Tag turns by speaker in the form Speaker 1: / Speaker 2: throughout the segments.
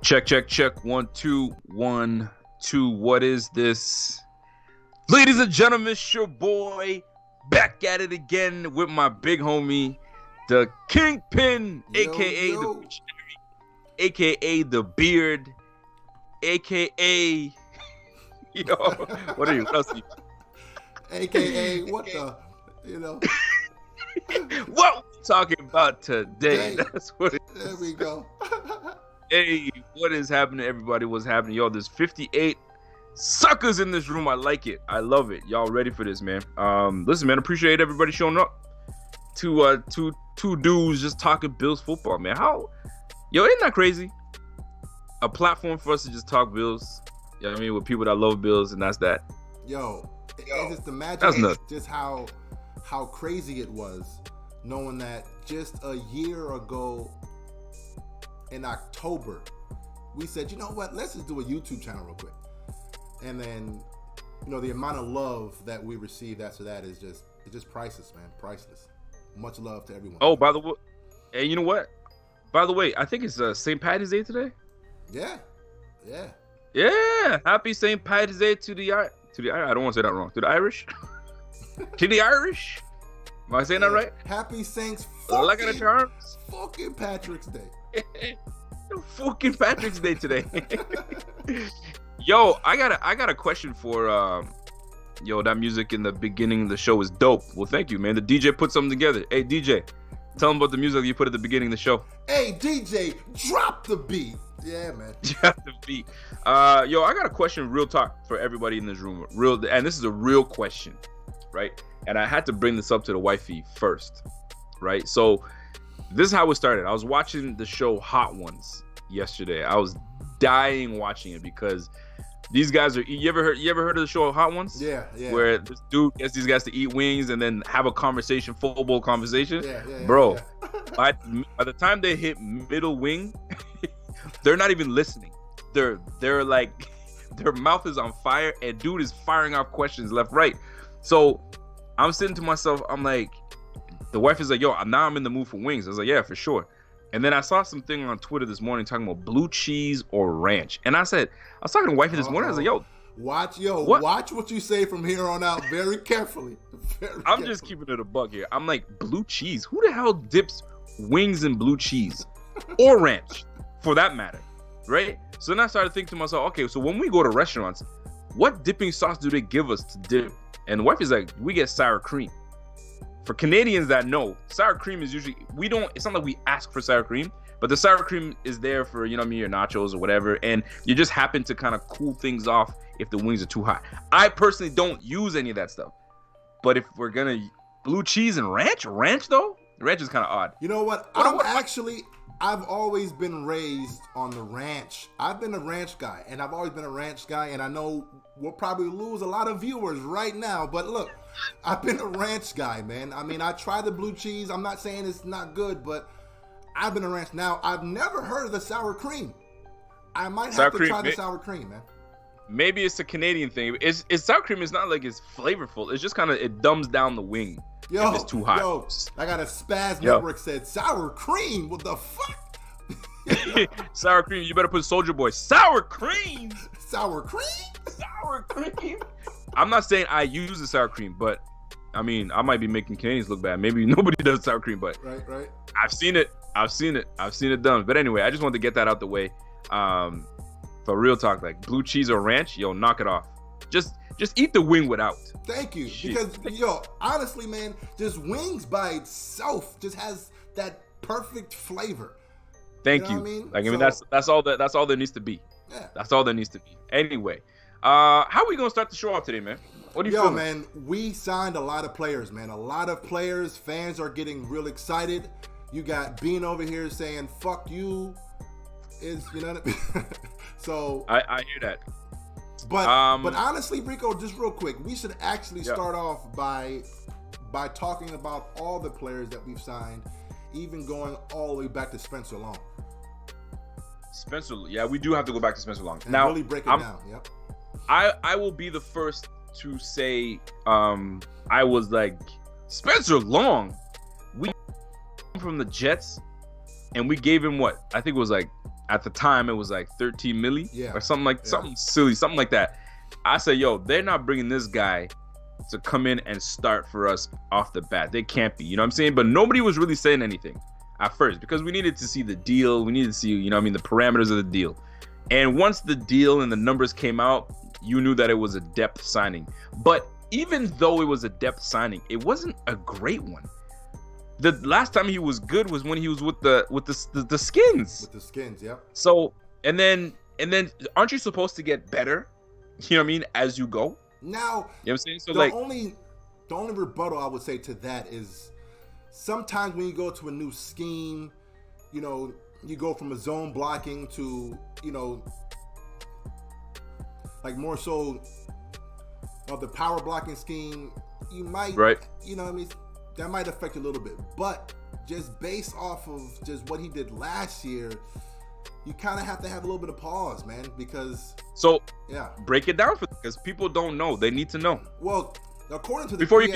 Speaker 1: Check, check, check. 1, 2, 1, 2. What is this? Ladies and gentlemen, it's your boy back at it again with my big homie, the Kingpin, aka the Visionary, aka the Beard, aka what are you? What else are you?
Speaker 2: AKA what the,
Speaker 1: What we talking about today? That's what it is.
Speaker 2: There we go.
Speaker 1: Hey, what is happening, everybody? What's happening? Yo, there's 58 suckers in this room. I like it. I love it. Y'all ready for this, man? Listen, man, appreciate everybody showing up. Two dudes just talking Bills football, man. Ain't that crazy? A platform for us to just talk Bills. You know what I mean? With people that love Bills, and that's that.
Speaker 2: Yo, just imagine just how crazy it was knowing that just a year ago in October, we said, you know what, let's just do a YouTube channel real quick. And then, the amount of love that we received after that is just priceless, man. Priceless. Much love to everyone.
Speaker 1: Oh, by the way, hey, you know what? By the way, I think it's St. Patty's Day today.
Speaker 2: Yeah.
Speaker 1: Happy St. Patty's Day to the I don't want to say that wrong. To the Irish. To the Irish. Am I saying that right?
Speaker 2: Happy Saints fucking Patrick's Day.
Speaker 1: Fucking Patrick's Day today. Yo, I got a question for that music in the beginning of the show is dope. Well, thank you, man. The DJ put something together. Hey, DJ, tell them about the music you put at the beginning of the show.
Speaker 2: Hey, DJ, drop the beat. Yeah, man.
Speaker 1: Drop the beat. I got a question, real talk, for everybody in this room. And this is a real question, right? And I had to bring this up to the wifey first, right? So this is how it started. I was watching the show Hot Ones yesterday. I was dying watching it because these guys are. You ever heard of the show Hot Ones?
Speaker 2: Yeah.
Speaker 1: Where this dude gets these guys to eat wings and then have a conversation, football conversation. Bro, by the time they hit middle wing, they're not even listening. They're like, their mouth is on fire and dude is firing off questions left, right. So I'm sitting to myself. I'm like, the wife is like, yo, now I'm in the mood for wings. I was like, yeah, for sure. And then I saw something on Twitter this morning talking about blue cheese or ranch. And I was talking to wifey this morning. I was like, yo,
Speaker 2: watch what you say from here on out very carefully.
Speaker 1: I'm just keeping it a buck here. I'm like, blue cheese? Who the hell dips wings in blue cheese? Or ranch, for that matter, right? So then I started thinking to myself, okay, so when we go to restaurants, what dipping sauce do they give us to dip? And the wife is like, we get sour cream. For Canadians that know, sour cream is usually, it's not like we ask for sour cream, but the sour cream is there for, your nachos or whatever, and you just happen to kind of cool things off if the wings are too hot. I personally don't use any of that stuff. But if we're going to, blue cheese and ranch though? Ranch is kind of odd.
Speaker 2: You know what? I've always been raised on the ranch. I've been a ranch guy, and I've always been a ranch guy, and I know we'll probably lose a lot of viewers right now, but look, I've been a ranch guy, man. I mean, I try the blue cheese. I'm not saying it's not good, but I've been a ranch. Now, I've never heard of the sour cream. I might have to try the sour cream, man.
Speaker 1: Maybe it's a Canadian thing. It's sour cream is not like it's flavorful. It's just kind of, it dumbs down the wing if it's too hot.
Speaker 2: Yo, I got a Spaz Network said, sour cream? What the fuck?
Speaker 1: Sour cream. You better put Soulja Boy. Sour cream?
Speaker 2: Sour cream?
Speaker 1: Sour cream? I'm not saying I use the sour cream, but I mean, I might be making Canadians look bad. Maybe nobody does sour cream, but
Speaker 2: right.
Speaker 1: I've seen it done. But anyway, I just wanted to get that out the way. For real talk, like blue cheese or ranch, knock it off. Just eat the wing without.
Speaker 2: Thank you. Shit. Because honestly, man, just wings by itself just has that perfect flavor.
Speaker 1: Thank you. What I mean? That's all there needs to be.
Speaker 2: Yeah.
Speaker 1: That's all there needs to be. Anyway, how are we gonna start the show off today, man? What do you feel?
Speaker 2: Man, we signed a lot of players, man. A lot of players. Fans are getting real excited. You got Bean over here saying "fuck you," what I mean? So
Speaker 1: I hear that.
Speaker 2: But honestly, Rico, just real quick, we should actually start off by talking about all the players that we've signed, even going all the way back to Spencer Long.
Speaker 1: We do have to go back to Spencer Long.
Speaker 2: And
Speaker 1: now,
Speaker 2: really break it down. Yep.
Speaker 1: I will be the first to say I was like, Spencer Long, we from the Jets, and we gave him what? I think it was like At the time, it was like 13 milli or something silly, something like that. I said, yo, they're not bringing this guy to come in and start for us off the bat. They can't be, you know what I'm saying? But nobody was really saying anything at first because we needed to see the deal. We needed to see, you know what I mean, the parameters of the deal. And once the deal and the numbers came out, you knew that it was a depth signing. But even though it was a depth signing, it wasn't a great one. The last time he was good was when he was with the Skins.
Speaker 2: With the Skins, yep.
Speaker 1: So and then aren't you supposed to get better? You know what I mean, as you go?
Speaker 2: Now,
Speaker 1: you know what I'm saying? So
Speaker 2: the only rebuttal I would say to that is sometimes when you go to a new scheme, you know, you go from a zone blocking to, you know, like more so of the power blocking scheme, you might, you know what I mean? That might affect a little bit. But just based off of just what he did last year, you kind of have to have a little bit of pause, man, because...
Speaker 1: So, break it down for them, because people don't know. They need to know.
Speaker 2: Well, according to the
Speaker 1: Before
Speaker 2: PFF,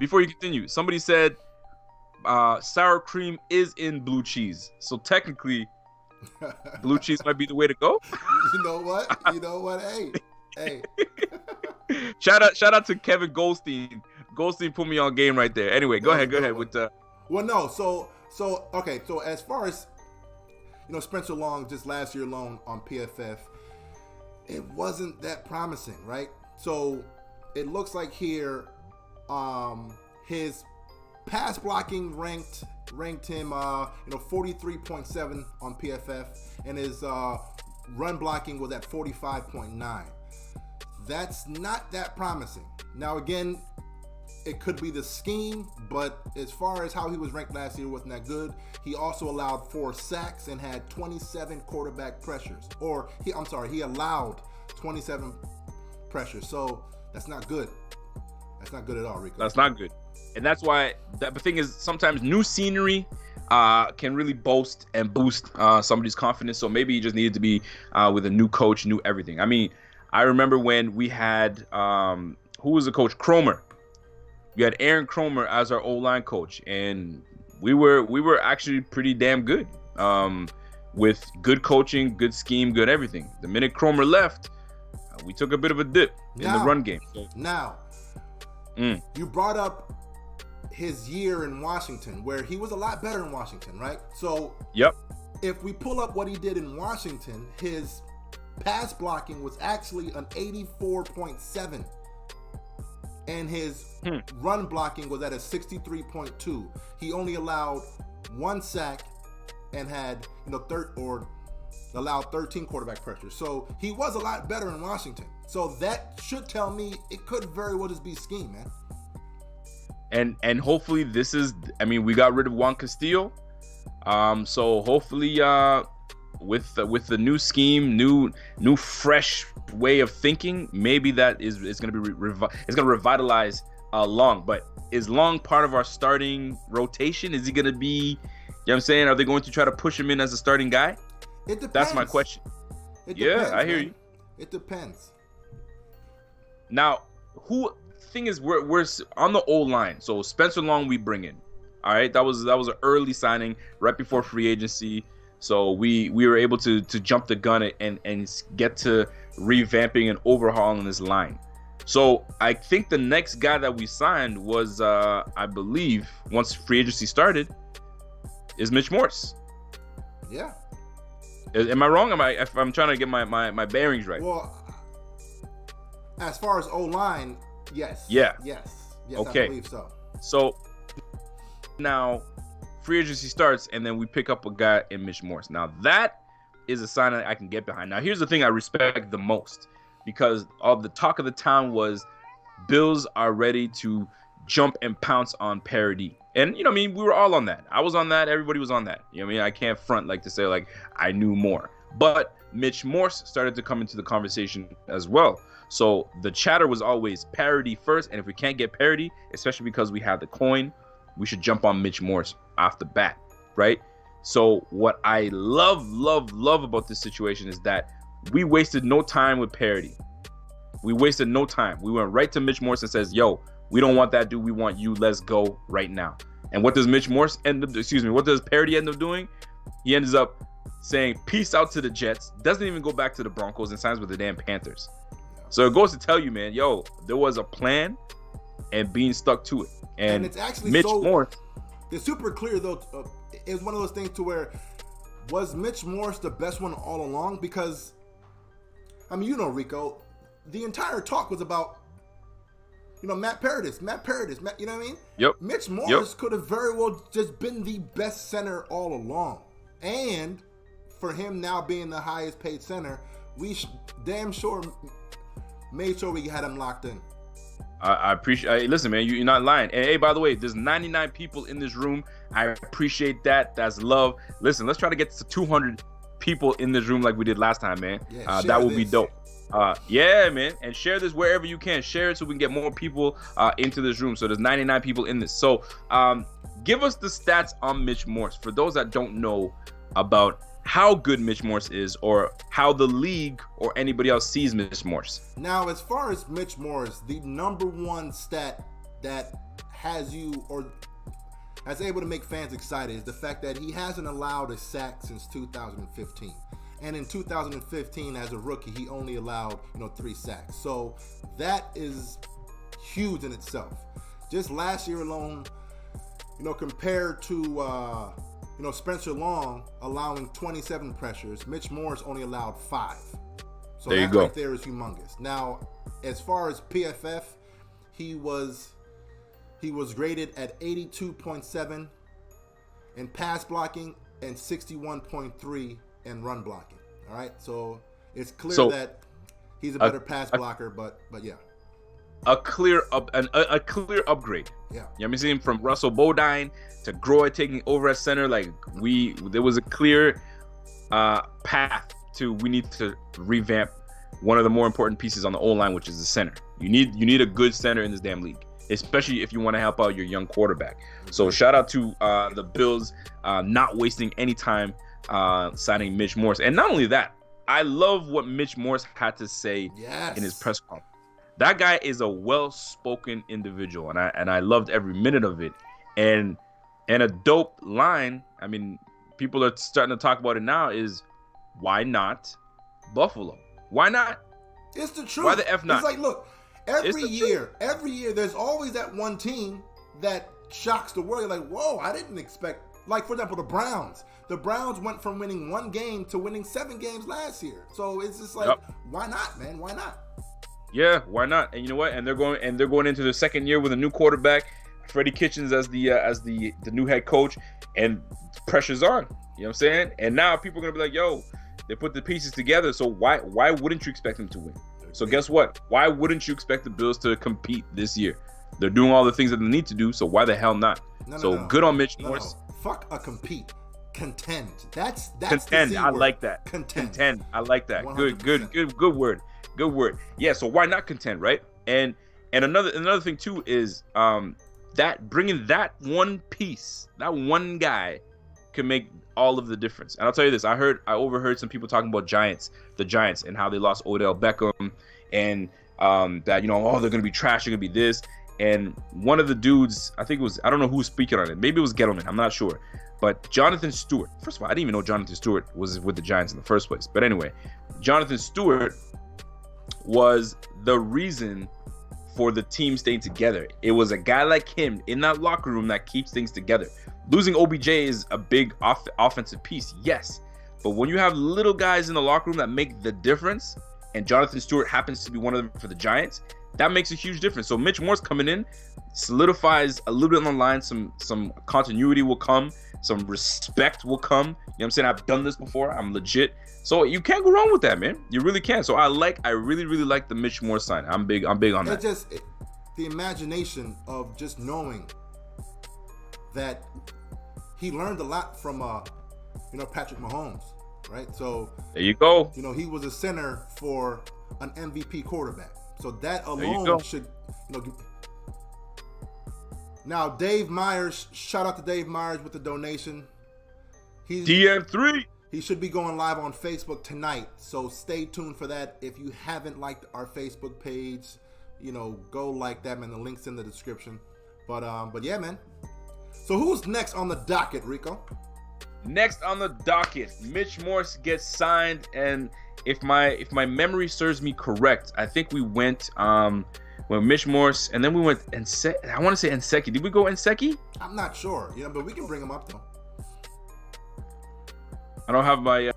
Speaker 1: you continue, somebody said sour cream is in blue cheese. So technically, blue cheese might be the way to go.
Speaker 2: You know what? Hey.
Speaker 1: Shout out to Kevin Goldstein. Goldstein put me on game right there. Anyway, go ahead with the...
Speaker 2: Well, no, so okay, so as far as, you know, Spencer Long just last year alone on PFF, it wasn't that promising, right? So it looks like here, his pass blocking ranked him, 43.7 on PFF, and his run blocking was at 45.9. That's not that promising. Now again, it could be the scheme, but as far as how he was ranked last year, it wasn't that good. He also allowed 4 sacks and had 27 quarterback pressures. He allowed 27 pressures. So that's not good. That's not good at all, Rico.
Speaker 1: That's not good. And that's why the thing is, sometimes new scenery can really boast and boost somebody's confidence. So maybe he just needed to be with a new coach, new everything. I mean, I remember when we had, who was the coach? Cromer. We had Aaron Cromer as our O-line coach, and we were actually pretty damn good with good coaching, good scheme, good everything. The minute Cromer left, we took a bit of a dip in the run game. So,
Speaker 2: you brought up his year in Washington, where he was a lot better in Washington, right? So if we pull up what he did in Washington, his pass blocking was actually an 84.7. And his run blocking was at a 63.2. He only allowed 1 sack and had, allowed 13 quarterback pressures. So he was a lot better in Washington. So that should tell me it could very well just be scheme, man.
Speaker 1: And hopefully this is, I mean, we got rid of Juan Castillo. So hopefully with the new scheme, new fresh way of thinking, maybe that is going to be it's going to revitalize Long. But is Long part of our starting rotation? Is he going to be, you know what I'm saying, are they going to try to push him in as a starting guy?
Speaker 2: It depends.
Speaker 1: That's my question.
Speaker 2: Depends,
Speaker 1: I hear you.
Speaker 2: It depends.
Speaker 1: Now, thing is, we're on the old line. So Spencer Long we bring in. All right, that was an early signing right before free agency. So we were able to jump the gun and get to revamping and overhauling this line. So I think the next guy that we signed was, I believe, once free agency started, is Mitch Morse.
Speaker 2: Yeah.
Speaker 1: Am I wrong? I'm trying to get my bearings right.
Speaker 2: Well, as far as O-line, yes.
Speaker 1: Yeah.
Speaker 2: Yes,
Speaker 1: okay.
Speaker 2: I believe so.
Speaker 1: So now free agency starts, and then we pick up a guy in Mitch Morse. Now that is a sign that I can get behind. Now here's the thing I respect the most, because of the talk of the town was Bills are ready to jump and pounce on parity. And, you know what I mean, we were all on that. I was on that. Everybody was on that. You know what I mean? I can't front like to say like I knew more. But Mitch Morse started to come into the conversation as well. So the chatter was always parity first. And if we can't get parity, especially because we have the coin, we should jump on Mitch Morse off the bat, right? So what I love about this situation is that we wasted no time with parity. We wasted no time. We went right to Mitch Morse and says, yo, we don't want that dude. We want you. Let's go right now. And what does Mitch Morse what does parity end up doing? he ends up saying peace out to the Jets, doesn't even go back to the Broncos and signs with the damn Panthers. So it goes to tell you, man, yo, there was a plan and being stuck to it. And
Speaker 2: it's actually
Speaker 1: Mitch Morse.
Speaker 2: It's super clear, though. It's one of those things to where, was Mitch Morse the best one all along? Because, I mean, you know, Rico, the entire talk was about, you know, Matt Paradis, you know what I mean?
Speaker 1: Yep.
Speaker 2: Mitch Morse could have very well just been the best center all along. And for him now being the highest paid center, we damn sure made sure we had him locked in.
Speaker 1: I appreciate. Listen, man, you're not lying. And hey, by the way, there's 99 people in this room. I appreciate that. That's love. Listen, let's try to get to 200 people in this room like we did last time, man.
Speaker 2: Yeah,
Speaker 1: that would be dope. Yeah, man. And share this wherever you can. Share it so we can get more people into this room. So there's 99 people in this. So give us the stats on Mitch Morse for those that don't know about how good Mitch Morse is, or how the league or anybody else sees Mitch Morse.
Speaker 2: Now, as far as Mitch Morse, the number one stat that has you, or has able to make fans excited, is the fact that he hasn't allowed a sack since 2015. And in 2015, as a rookie, he only allowed, 3 sacks. So that is huge in itself. Just last year alone, compared to Spencer Long allowing 27 pressures, Mitch Morse only allowed 5. So
Speaker 1: there
Speaker 2: that
Speaker 1: you go.
Speaker 2: Right there is humongous. Now, as far as PFF, he was rated at 82.7 in pass blocking and 61.3 in run blocking. All right, so it's clear that he's a better pass blocker, but yeah.
Speaker 1: A clear upgrade.
Speaker 2: Yeah.
Speaker 1: You know what I'm from Russell Bodine to Groy taking over at center. Like there was a clear path to, we need to revamp one of the more important pieces on the O-line, which is the center. You need a good center in this damn league, especially if you want to help out your young quarterback. So shout out to the Bills not wasting any time signing Mitch Morse. And not only that, I love what Mitch Morse had to say in his press conference. That guy is a well-spoken individual, and I loved every minute of it. And a dope line, I mean, people are starting to talk about it now, is why not Buffalo? Why not?
Speaker 2: It's the truth.
Speaker 1: Why the F not?
Speaker 2: It's like, look, every year, there's always that one team that shocks the world. You're like, whoa, I didn't expect. Like, for example, the Browns. The Browns went from winning 1 game to winning 7 games last year. So it's just like, Why not, man? Why not?
Speaker 1: Yeah, why not? And you know what? And they're going into their second year with a new quarterback, Freddie Kitchens as the new head coach, and pressure's on. You know what I'm saying? And now people are gonna be like, yo, they put the pieces together. So why wouldn't you expect them to win? So guess what? Why wouldn't you expect the Bills to compete this year? They're doing all the things that they need to do. So why the hell not? Good on Mitch Morse.
Speaker 2: Fuck a compete. Contend. That's
Speaker 1: contend.
Speaker 2: The
Speaker 1: I like that. Contend. I like that. 100%. Good word. Good word. Yeah. So why not contend, right? And another thing too is that bringing that one piece, that one guy, can make all of the difference. And I'll tell you this: I overheard some people talking about the Giants, and how they lost Odell Beckham, and that they're gonna be trash, they're gonna be this. And one of the dudes, I don't know who was speaking on it. Maybe it was Gettleman. I'm not sure. But Jonathan Stewart. First of all, I didn't even know Jonathan Stewart was with the Giants in the first place. But anyway, Jonathan Stewart was the reason for the team staying together. It was a guy like him in that locker room that keeps things together. Losing OBJ is a big offensive piece, yes. But when you have little guys in the locker room that make the difference, and Jonathan Stewart happens to be one of them for the Giants, that makes a huge difference. So Mitch Morse coming in solidifies a little bit on the line. Some continuity will come. Some respect will come. You know what I'm saying? I've done this before. I'm legit. So you can't go wrong with that, man. You really can't. So I really, really like the Mitch Morse sign. I'm big on that.
Speaker 2: The imagination of just knowing that he learned a lot from Patrick Mahomes, right? So
Speaker 1: there you go.
Speaker 2: He was a center for an MVP quarterback. So that alone should, Now, Dave Myers, shout out to Dave Myers with the donation.
Speaker 1: DM3.
Speaker 2: He should be going live on Facebook tonight, so stay tuned for that. If you haven't liked our Facebook page, go like that, man. The link's in the description. But yeah, man. So who's next on the docket, Rico?
Speaker 1: Next on the docket, Mitch Morse gets signed, and if my memory serves me correct, I think we went Mitch Morse, and then we went I want to say Nseki. Did we go Nseki?
Speaker 2: I'm not sure, but we can bring him up though.
Speaker 1: I don't have my.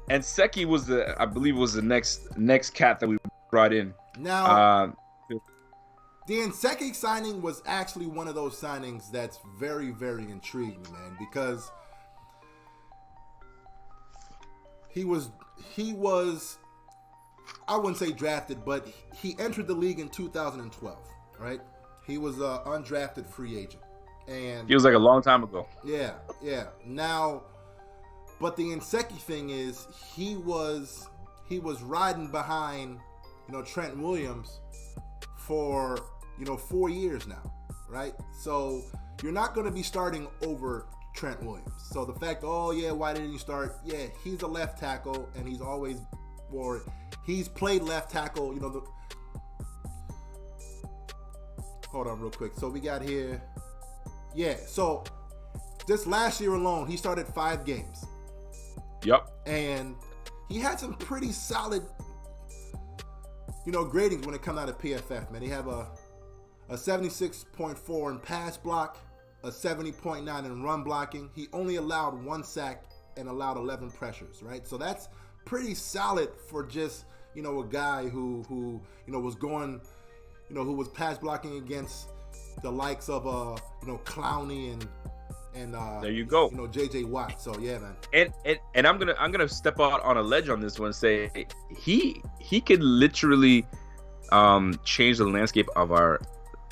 Speaker 1: Nseki was I believe was the next cat that we brought in.
Speaker 2: Now, the Nseki signing was actually one of those signings that's very, very intriguing, man, because he was I wouldn't say drafted, but he entered the league in 2012, right? He was an undrafted free agent, and
Speaker 1: he was like a long time ago.
Speaker 2: Yeah. Now, but the Nseki thing is, he was riding behind, Trent Williams for 4 years now, right? So you're not going to be starting over Trent Williams. So the fact, why didn't you start? Yeah, he's a left tackle, and he's played left tackle. Hold on real quick. So we got here. Yeah. So this last year alone, he started 5 games.
Speaker 1: Yep.
Speaker 2: And he had some pretty solid, gradings when it comes out of PFF, man. He have a 76.4 in pass block, a 70.9 in run blocking. He only allowed 1 sack and allowed 11 pressures, right? So that's pretty solid for just, a guy who was going, who was pass blocking against the likes of, Clowney and
Speaker 1: there you go.
Speaker 2: JJ Watt. So yeah, man.
Speaker 1: And I'm gonna step out on a ledge on this one and say he could literally change the landscape of our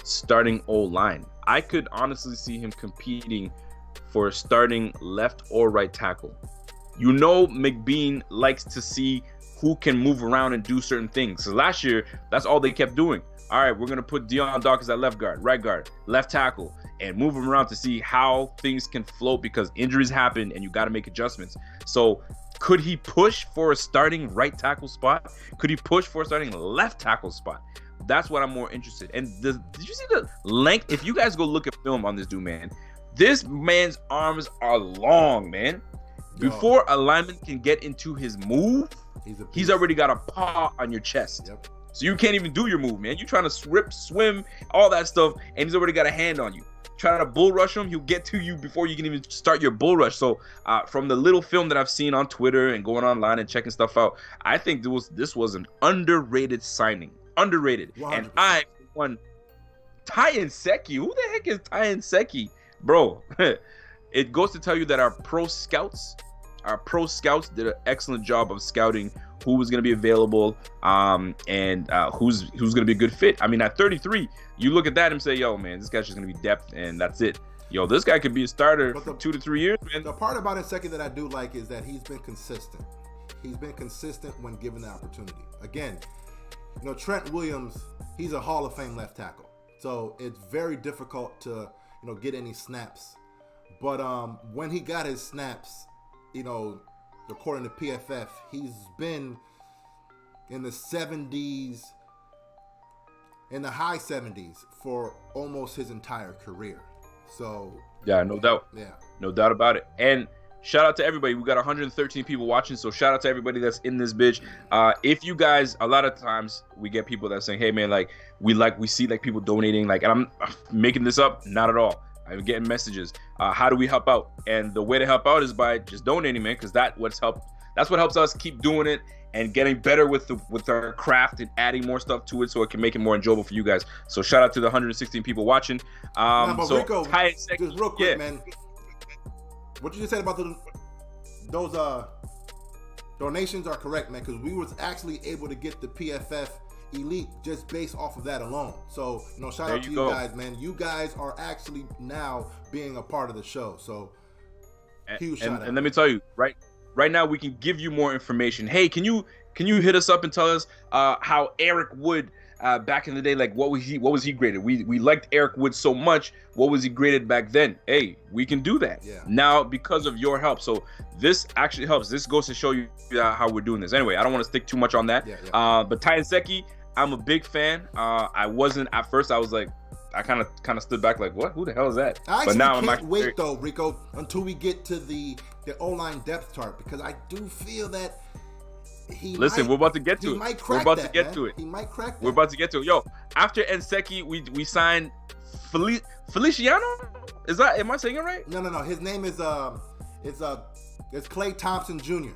Speaker 1: starting O-line. I could honestly see him competing for starting left or right tackle. McBean likes to see who can move around and do certain things. So last year, that's all they kept doing. All right, we're going to put Deion Dawkins at left guard, right guard, left tackle, and move him around to see how things can float because injuries happen and you got to make adjustments. So could he push for a starting right tackle spot? Could he push for a starting left tackle spot? That's what I'm more interested in. And did you see the length? If you guys go look at film on this dude, man, this man's arms are long, man. Before a lineman can get into his move, he's already got a paw on your chest.
Speaker 2: Yep.
Speaker 1: So you can't even do your move, man. You're trying to rip, swim, all that stuff, and he's already got a hand on you. Trying to bull rush him, he'll get to you before you can even start your bull rush. So from the little film that I've seen on Twitter and going online and checking stuff out, I think this was an underrated signing. Underrated. 100%. And I, Ty Nseki, who the heck is Ty Nseki? Bro, it goes to tell you that our pro scouts did an excellent job of scouting who was going to be available and who's going to be a good fit. I mean, at 33, you look at that and say, yo, man, this guy's just going to be depth, and that's it. Yo, this guy could be a starter for 2 to 3 years, man.
Speaker 2: The part about Nseki that I do like is that he's been consistent. He's been consistent when given the opportunity. Again, Trent Williams, he's a Hall of Fame left tackle. So it's very difficult to, get any snaps. But when he got his snaps, according to PFF, he's been in the 70s, in the high 70s for almost his entire career. So
Speaker 1: yeah, no doubt.
Speaker 2: Yeah,
Speaker 1: no doubt about it. And shout out to everybody. We got 113 people watching, so shout out to everybody that's in this bitch. If you guys, a lot of times we get people that saying, hey man, we see people donating, and I'm making this up, not at all. I'm getting messages. How do we help out? And the way to help out is by just donating, man, because that's what helps us keep doing it and getting better with our craft and adding more stuff to it so it can make it more enjoyable for you guys. So shout out to the 116 people watching.
Speaker 2: Rico, just real quick, man. What you just said about those donations are correct, man, because we was actually able to get the PFF Elite just based off of that alone. So, shout out to you guys, man. You guys are actually now being a part of the show. So, huge shout out.
Speaker 1: And let me tell you, right now we can give you more information. Hey, can you hit us up and tell us how Eric Wood back in the day, what was he graded? We liked Eric Wood so much. What was he graded back then? Hey, we can do that now because of your help. So this actually helps. This goes to show you how we're doing this. Anyway, I don't want to stick too much on that. But Ty Nseki, I'm a big fan. I wasn't at first. I was like, I kind of stood back like, what? Who the hell is that?
Speaker 2: I
Speaker 1: But
Speaker 2: actually
Speaker 1: now
Speaker 2: can't wait though, Rico, until we get to the O-line depth chart, because I do feel that
Speaker 1: we're about to get to it. We're about to get to it.
Speaker 2: He might crack that.
Speaker 1: We're about to get to it. Yo, after Nseki, we signed Feliciano. Is that? Am I saying it right?
Speaker 2: No. His name is it's Klay Thompson Jr.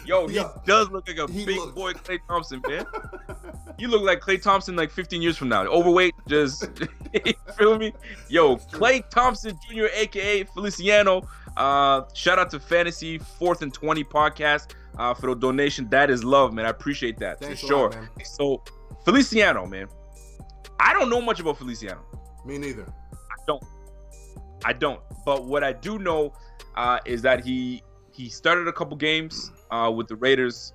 Speaker 1: Yo, he does look like a big boy Klay Thompson, man. You look like Klay Thompson like 15 years from now. Overweight, just you feel me? Yo, Klay Thompson Jr., aka Feliciano. Shout out to Fantasy 4th and 20 podcast for the donation. That is love, man. I appreciate that.
Speaker 2: Thanks
Speaker 1: for sure.
Speaker 2: man.
Speaker 1: So Feliciano, man. I don't know much about Feliciano.
Speaker 2: Me neither.
Speaker 1: I don't. But what I do know is that he started a couple games with the Raiders.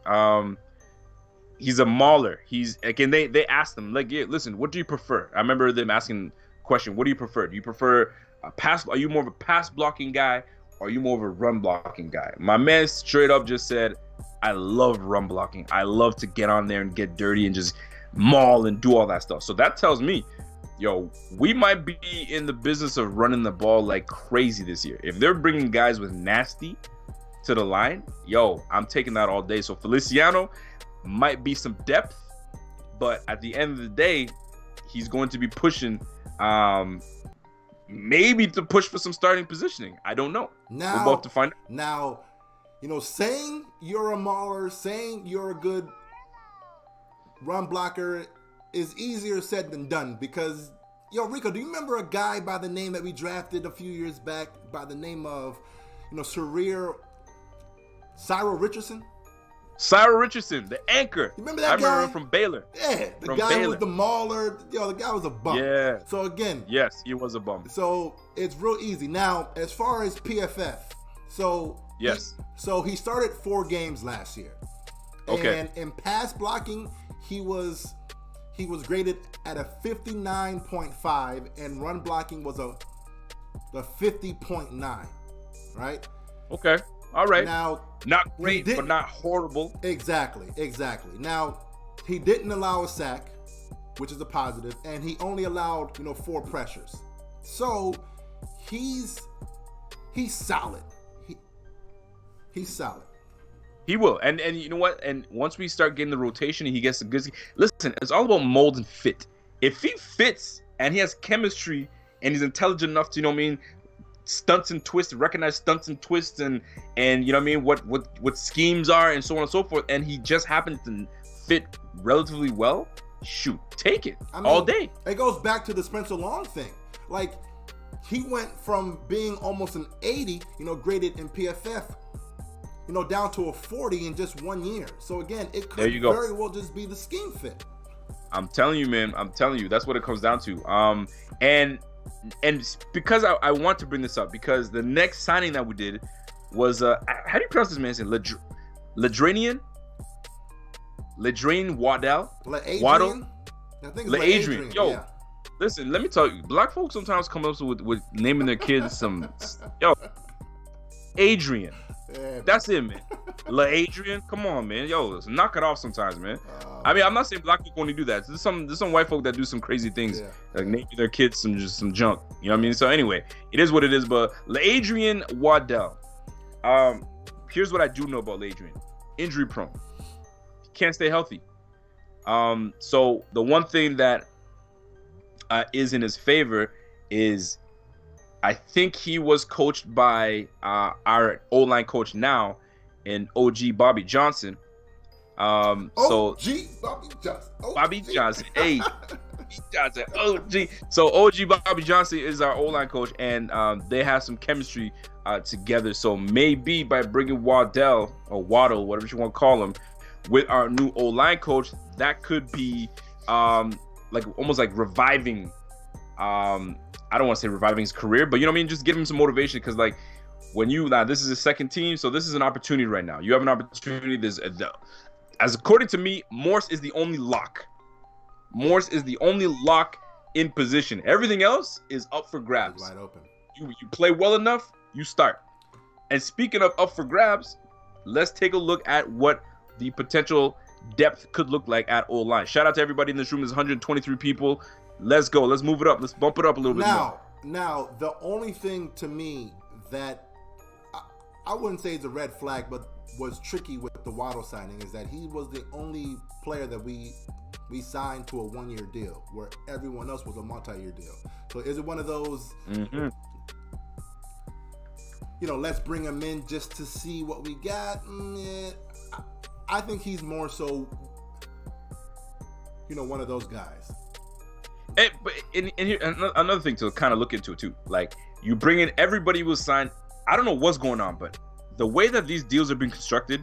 Speaker 1: He's a mauler. They asked him, like, yeah, listen, what do you prefer? I remember them asking the question, what do you prefer? Do you prefer a pass? Are you more of a pass blocking guy, or are you more of a run blocking guy? My man straight up just said, I love run blocking. I love to get on there and get dirty and just maul and do all that stuff. So that tells me, yo, we might be in the business of running the ball like crazy this year. If they're bringing guys with nasty to the line, yo, I'm taking that all day. So Feliciano might be some depth, but at the end of the day, he's going to be pushing, maybe to push for some starting positioning. I don't know. We're about to find out.
Speaker 2: Now, saying you're a mauler, saying you're a good run blocker is easier said than done, because, yo, Rico, do you remember a guy by the name that we drafted a few years back by the name of, Cyril Richardson?
Speaker 1: Cyril Richardson, the anchor.
Speaker 2: You remember that guy?
Speaker 1: I remember him from Baylor.
Speaker 2: Yeah, the guy was the mauler. Yo, the guy was a bum.
Speaker 1: Yeah.
Speaker 2: So again.
Speaker 1: Yes, he was a bum.
Speaker 2: So it's real easy. Now, as far as PFF,
Speaker 1: yes.
Speaker 2: He started 4 games last year.
Speaker 1: Okay.
Speaker 2: And in pass blocking, he was graded at a 59.5, and run blocking was a 50.9, right?
Speaker 1: Okay. All right.
Speaker 2: Now,
Speaker 1: not great, but not horrible.
Speaker 2: Exactly. Now, he didn't allow a sack, which is a positive, and he only allowed, 4 pressures. So, he's solid. He's solid.
Speaker 1: He will. And you know what? And once we start getting the rotation and he gets the good... Listen, it's all about mold and fit. If he fits and he has chemistry and he's intelligent enough to, stunts and twists, recognize stunts and twists, and what schemes are, and so on and so forth, and he just happens to fit relatively well, shoot, take it all day.
Speaker 2: It goes back to the Spencer Long thing. Like, he went from being almost an 80, graded in PFF, down to a 40 in just 1 year. So again, it could very well just be the scheme fit.
Speaker 1: I'm telling you, man. I'm telling you, that's what it comes down to. And because I want to bring this up, because the next signing that we did was how do you pronounce this man's name? Ladrainian Waddell.
Speaker 2: Adrian? I think it's
Speaker 1: Adrian. Yo,
Speaker 2: yeah.
Speaker 1: Listen, let me tell you, black folks sometimes come up with naming their kids some Adrian.
Speaker 2: Yeah,
Speaker 1: that's it, man. Adrian, come on, man. Yo, listen, knock it off sometimes, man. I mean, I'm not saying black people only do that. There's some white folk that do some crazy things, like naming their kids some junk. You know what I mean? So anyway, it is what it is. But Adrian Waddell. Here's what I do know about Adrian: injury prone. He can't stay healthy. So the one thing that is in his favor is, I think he was coached by our O-line coach now, in OG Bobby Johnson. Bobby Johnson. Hey, Johnson. OG. So OG Bobby Johnson is our O-line coach, and they have some chemistry together. So maybe by bringing Waddell, whatever you want to call him, with our new O-line coach, that could be almost like reviving. I don't want to say reviving his career, but just give him some motivation, because this is his second team, so this is an opportunity right now. You have an opportunity. As according to me, Morse is the only lock. Morse is the only lock in position. Everything else is up for grabs.
Speaker 2: Wide open.
Speaker 1: You play well enough, you start. And speaking of up for grabs, let's take a look at what the potential depth could look like at O-line. Shout out to everybody in this room. There's 123 people. Let's go. Let's move it up. Let's bump it up a little bit more.
Speaker 2: Now, the only thing to me that I wouldn't say is a red flag, but was tricky with the Waddle signing is that he was the only player that we signed to a 1-year deal, where everyone else was a multi-year deal. So is it one of those, let's bring him in just to see what we got? I think he's more so, one of those guys.
Speaker 1: But here, another thing to kind of look into too, like you bring in everybody was signed. I don't know what's going on, but the way that these deals are being constructed,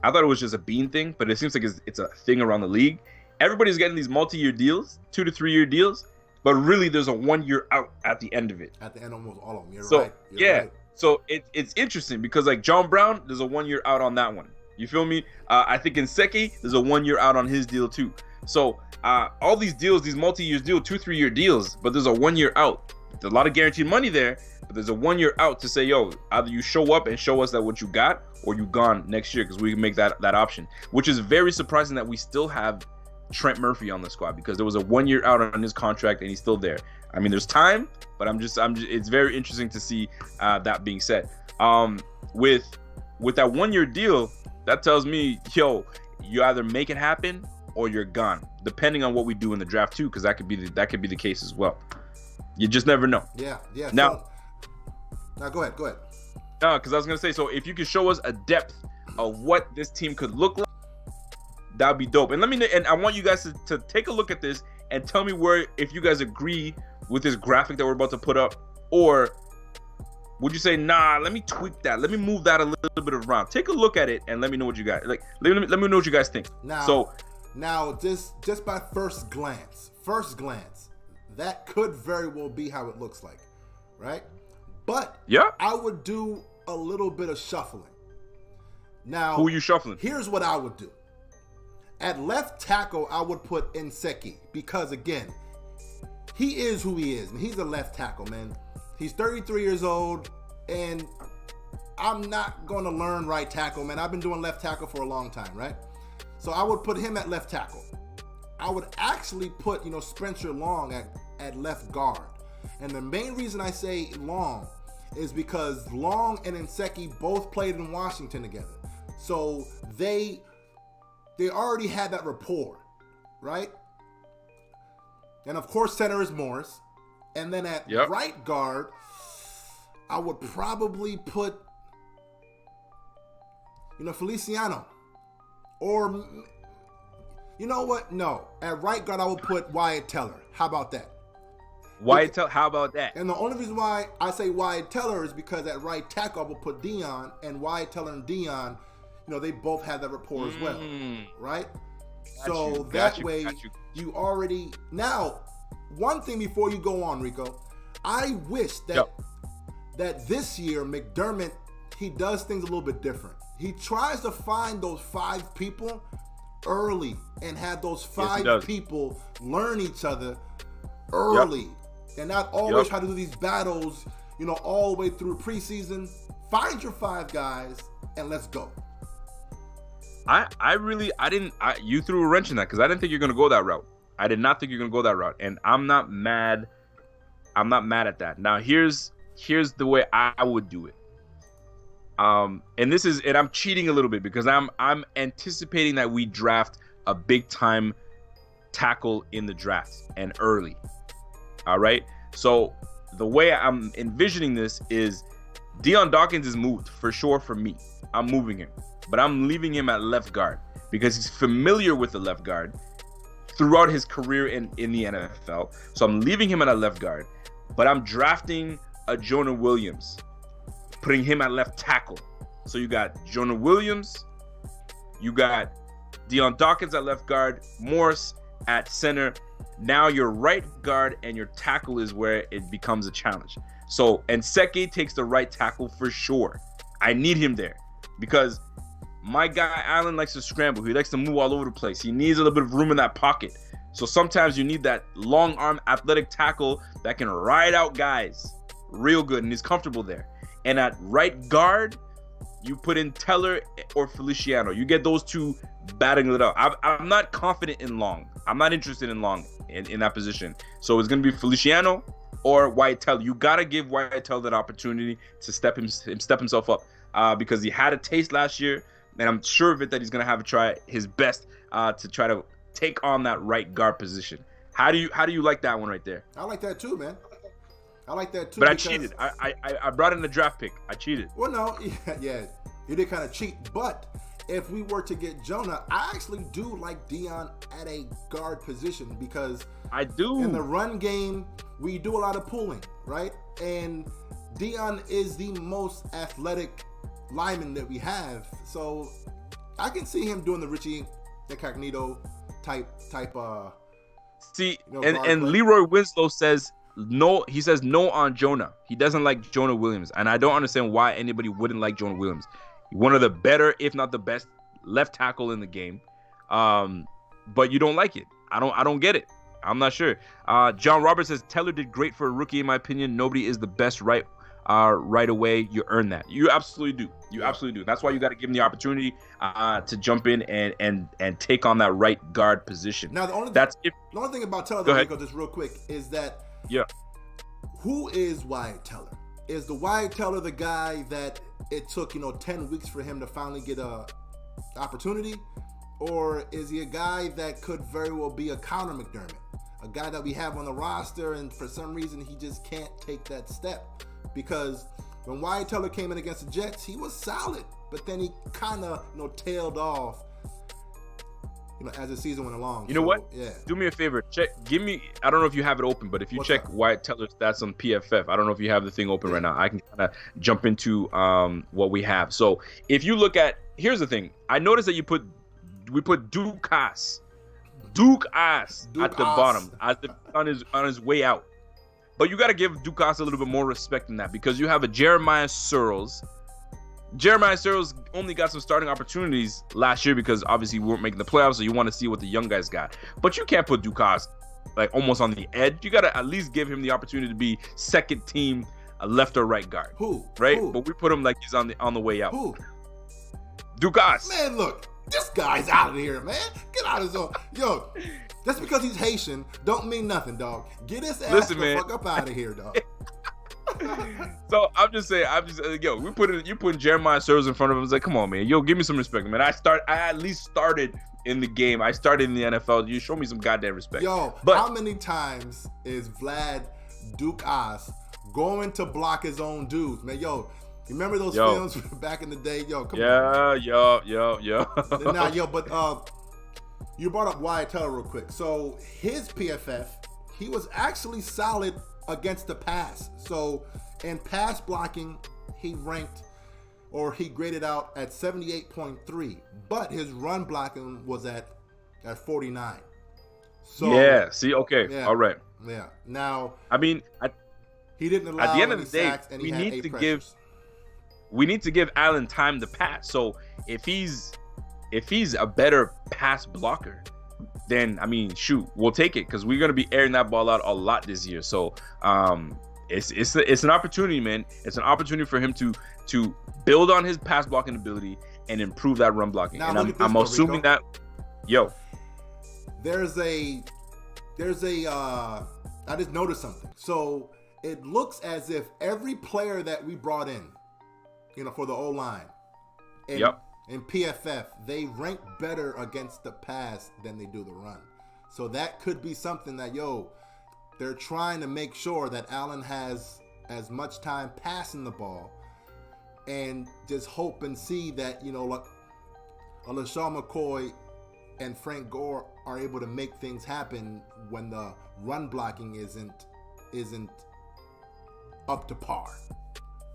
Speaker 1: I thought it was just a Bean thing, but it seems like it's a thing around the league. Everybody's getting these multi-year deals, 2 to 3 year deals, but really there's a 1 year out at the end of it.
Speaker 2: At the end, almost all of them. You're right. Right.
Speaker 1: So it's interesting because like John Brown, there's a 1 year out on that one. You feel me? I think in Seki, there's a 1 year out on his deal too. So all these deals, these multi-year deals, 2-3 year deals, but there's a 1 year out. There's a lot of guaranteed money there, but there's a 1 year out to say, yo, either you show up and show us that what you got, or you gone next year, because we can make that option. Which is very surprising that we still have Trent Murphy on the squad, because there was a 1 year out on his contract and he's still there. I mean, there's time, but I'm just it's very interesting to see that being said. With that 1 year deal, that tells me, yo, you either make it happen or you're gone, depending on what we do in the draft too, because that could be the case as well. You just never know.
Speaker 2: Yeah.
Speaker 1: Now
Speaker 2: go ahead.
Speaker 1: No, because I was gonna say, so if you could show us a depth of what this team could look like, that'd be dope. And I want you guys to take a look at this and tell me if you guys agree with this graphic that we're about to put up, or would you say, nah, let me tweak that, let me move that a little bit around. Take a look at it and let me know what you guys like. Let me know what you guys think.
Speaker 2: Now, just by first glance, that could very well be how it looks like, right? But
Speaker 1: yeah,
Speaker 2: I would do a little bit of shuffling. Now,
Speaker 1: who are you shuffling?
Speaker 2: Here's what I would do. At left tackle, I would put Nseki, because again, he is who he is. He's a left tackle, man. He's 33 years old, and I'm not going to learn right tackle, man. I've been doing left tackle for a long time, right? So I would put him at left tackle. I would actually put, Spencer Long at left guard. And the main reason I say Long is because Long and Nseki both played in Washington together. So they already had that rapport, right? And of course, center is Morris. And then at right guard, I would probably put, Feliciano. Or, you know what? No. At right guard, I would put Wyatt Teller. How about that?
Speaker 1: How about that?
Speaker 2: And the only reason why I say Wyatt Teller is because at right tackle, I will put Dion, and Wyatt Teller and Dion, they both have that rapport as well, right? Got you already... Now, one thing before you go on, Rico, I wish that this year, McDermott, he does things a little bit different. He tries to find those 5 people early and have those 5 people learn each other early, and not always try to do these battles, all the way through preseason. Find your 5 guys and let's go.
Speaker 1: You threw a wrench in that, because I didn't think you're going to go that route. I did not think you're going to go that route, and I'm not mad at that. Now here's the way I would do it. And I'm cheating a little bit, because I'm anticipating that we draft a big time tackle in the draft and early. All right. So the way I'm envisioning this is Dion Dawkins is moved for sure for me. I'm moving him, but I'm leaving him at left guard because he's familiar with the left guard throughout his career in the NFL. So I'm leaving him at a left guard, but I'm drafting a Jonah Williams, putting him at left tackle. So you got Jonah Williams, you got Dion Dawkins at left guard, Morris at center. Now your right guard and your tackle is where it becomes a challenge. So Nseki takes the right tackle for sure. I need him there because my guy Allen likes to scramble. He likes to move all over the place. He needs a little bit of room in that pocket. So sometimes you need that long arm athletic tackle that can ride out guys real good, and he's comfortable there. And at right guard, you put in Teller or Feliciano. You get those two battling it out. I'm not confident in Long. I'm not interested in Long in that position. So it's going to be Feliciano or Whitell. You got to give Whitell that opportunity to step himself up because he had a taste last year, and I'm sure of it that he's going to have to try his best to try to take on that right guard position. How do you like that one right there?
Speaker 2: I like that too, man. I like that too.
Speaker 1: But I cheated. I brought in a draft pick. I cheated.
Speaker 2: Well, no, yeah, you did kind of cheat. But if we were to get Jonah, I actually do like Dion at a guard position because
Speaker 1: I do.
Speaker 2: In the run game, we do a lot of pulling, right? And Dion is the most athletic lineman that we have, so I can see him doing the Richie Incognito type.
Speaker 1: See, and Leroy Winslow says no. He says no on Jonah. He doesn't like Jonah Williams, and I don't understand why anybody wouldn't like Jonah Williams. One of the better, if not the best, left tackle in the game. But you don't like it. I don't get it. I'm not sure. John Roberts says Teller did great for a rookie, in my opinion. Nobody is the best right away. You earn that. You absolutely do. You absolutely do. That's why you got to give him the opportunity to jump in and take on that right guard position.
Speaker 2: Now the only thing about Teller, though, Rico, just real quick, is that who is Wyatt Teller? Is the Wyatt Teller the guy that it took 10 weeks for him to finally get a opportunity, or is he a guy that could very well be a Connor McDermott, a guy that we have on the roster and for some reason he just can't take that step? Because when Wyatt Teller came in against the Jets, he was solid, but then he kind of tailed off as the season went along.
Speaker 1: You know what?
Speaker 2: Yeah.
Speaker 1: Do me a favor. Give me. I don't know if you have it open, but if you check Wyatt Teller's stats on PFF, I don't know if you have the thing open right now. I can kind of jump into what we have. So if you look at, here's the thing. I noticed that we put Duke Ass at the bottom on his way out. But you got to give Dukas a little bit more respect than that because you have a Jeremiah Searles. Jeremiah Searles only got some starting opportunities last year because obviously we weren't making the playoffs, so you want to see what the young guys got. But you can't put Dukas like almost on the edge. You got to at least give him the opportunity to be second team left or right guard.
Speaker 2: Who?
Speaker 1: Right?
Speaker 2: Who?
Speaker 1: But we put him like he's on the way out.
Speaker 2: Who?
Speaker 1: Dukas.
Speaker 2: Man, look, this guy's out of here, man. Get out of his zone. Yo, just because he's Haitian don't mean nothing, dog. Get his ass the fuck up out of here, dog.
Speaker 1: So I'm just saying, you putting Jeremiah Searles in front of him. It's like, come on, man. Yo, give me some respect, man. I at least started in the game. I started in the NFL. You show me some goddamn respect.
Speaker 2: Yo, how many times is Vlad Dukas going to block his own dudes, man? Yo, you remember those films back in the day? Yo, come on.
Speaker 1: Yeah.
Speaker 2: But you brought up Wyatt Teller real quick. So his PFF, he was actually solid against the pass. So in pass blocking, he graded out at 78.3, but his run blocking was at 49. So
Speaker 1: yeah, see, okay, yeah, all right.
Speaker 2: Yeah. Now,
Speaker 1: I mean,
Speaker 2: he didn't allow
Speaker 1: at the end of the day,
Speaker 2: sacks, and we need
Speaker 1: to give Allen time to pass. So if he's a better pass blocker, then I mean, shoot, we'll take it because we're gonna be airing that ball out a lot this year. So it's an opportunity, man. It's an opportunity for him to build on his pass blocking ability and improve that run blocking.
Speaker 2: Now,
Speaker 1: and I'm assuming that,
Speaker 2: there's a I just noticed something. So it looks as if every player that we brought in, for the O-line, in PFF, they rank better against the pass than they do the run. So that could be something that, they're trying to make sure that Allen has as much time passing the ball and just hope and see that, like LaShawn McCoy and Frank Gore are able to make things happen when the run blocking isn't up to par.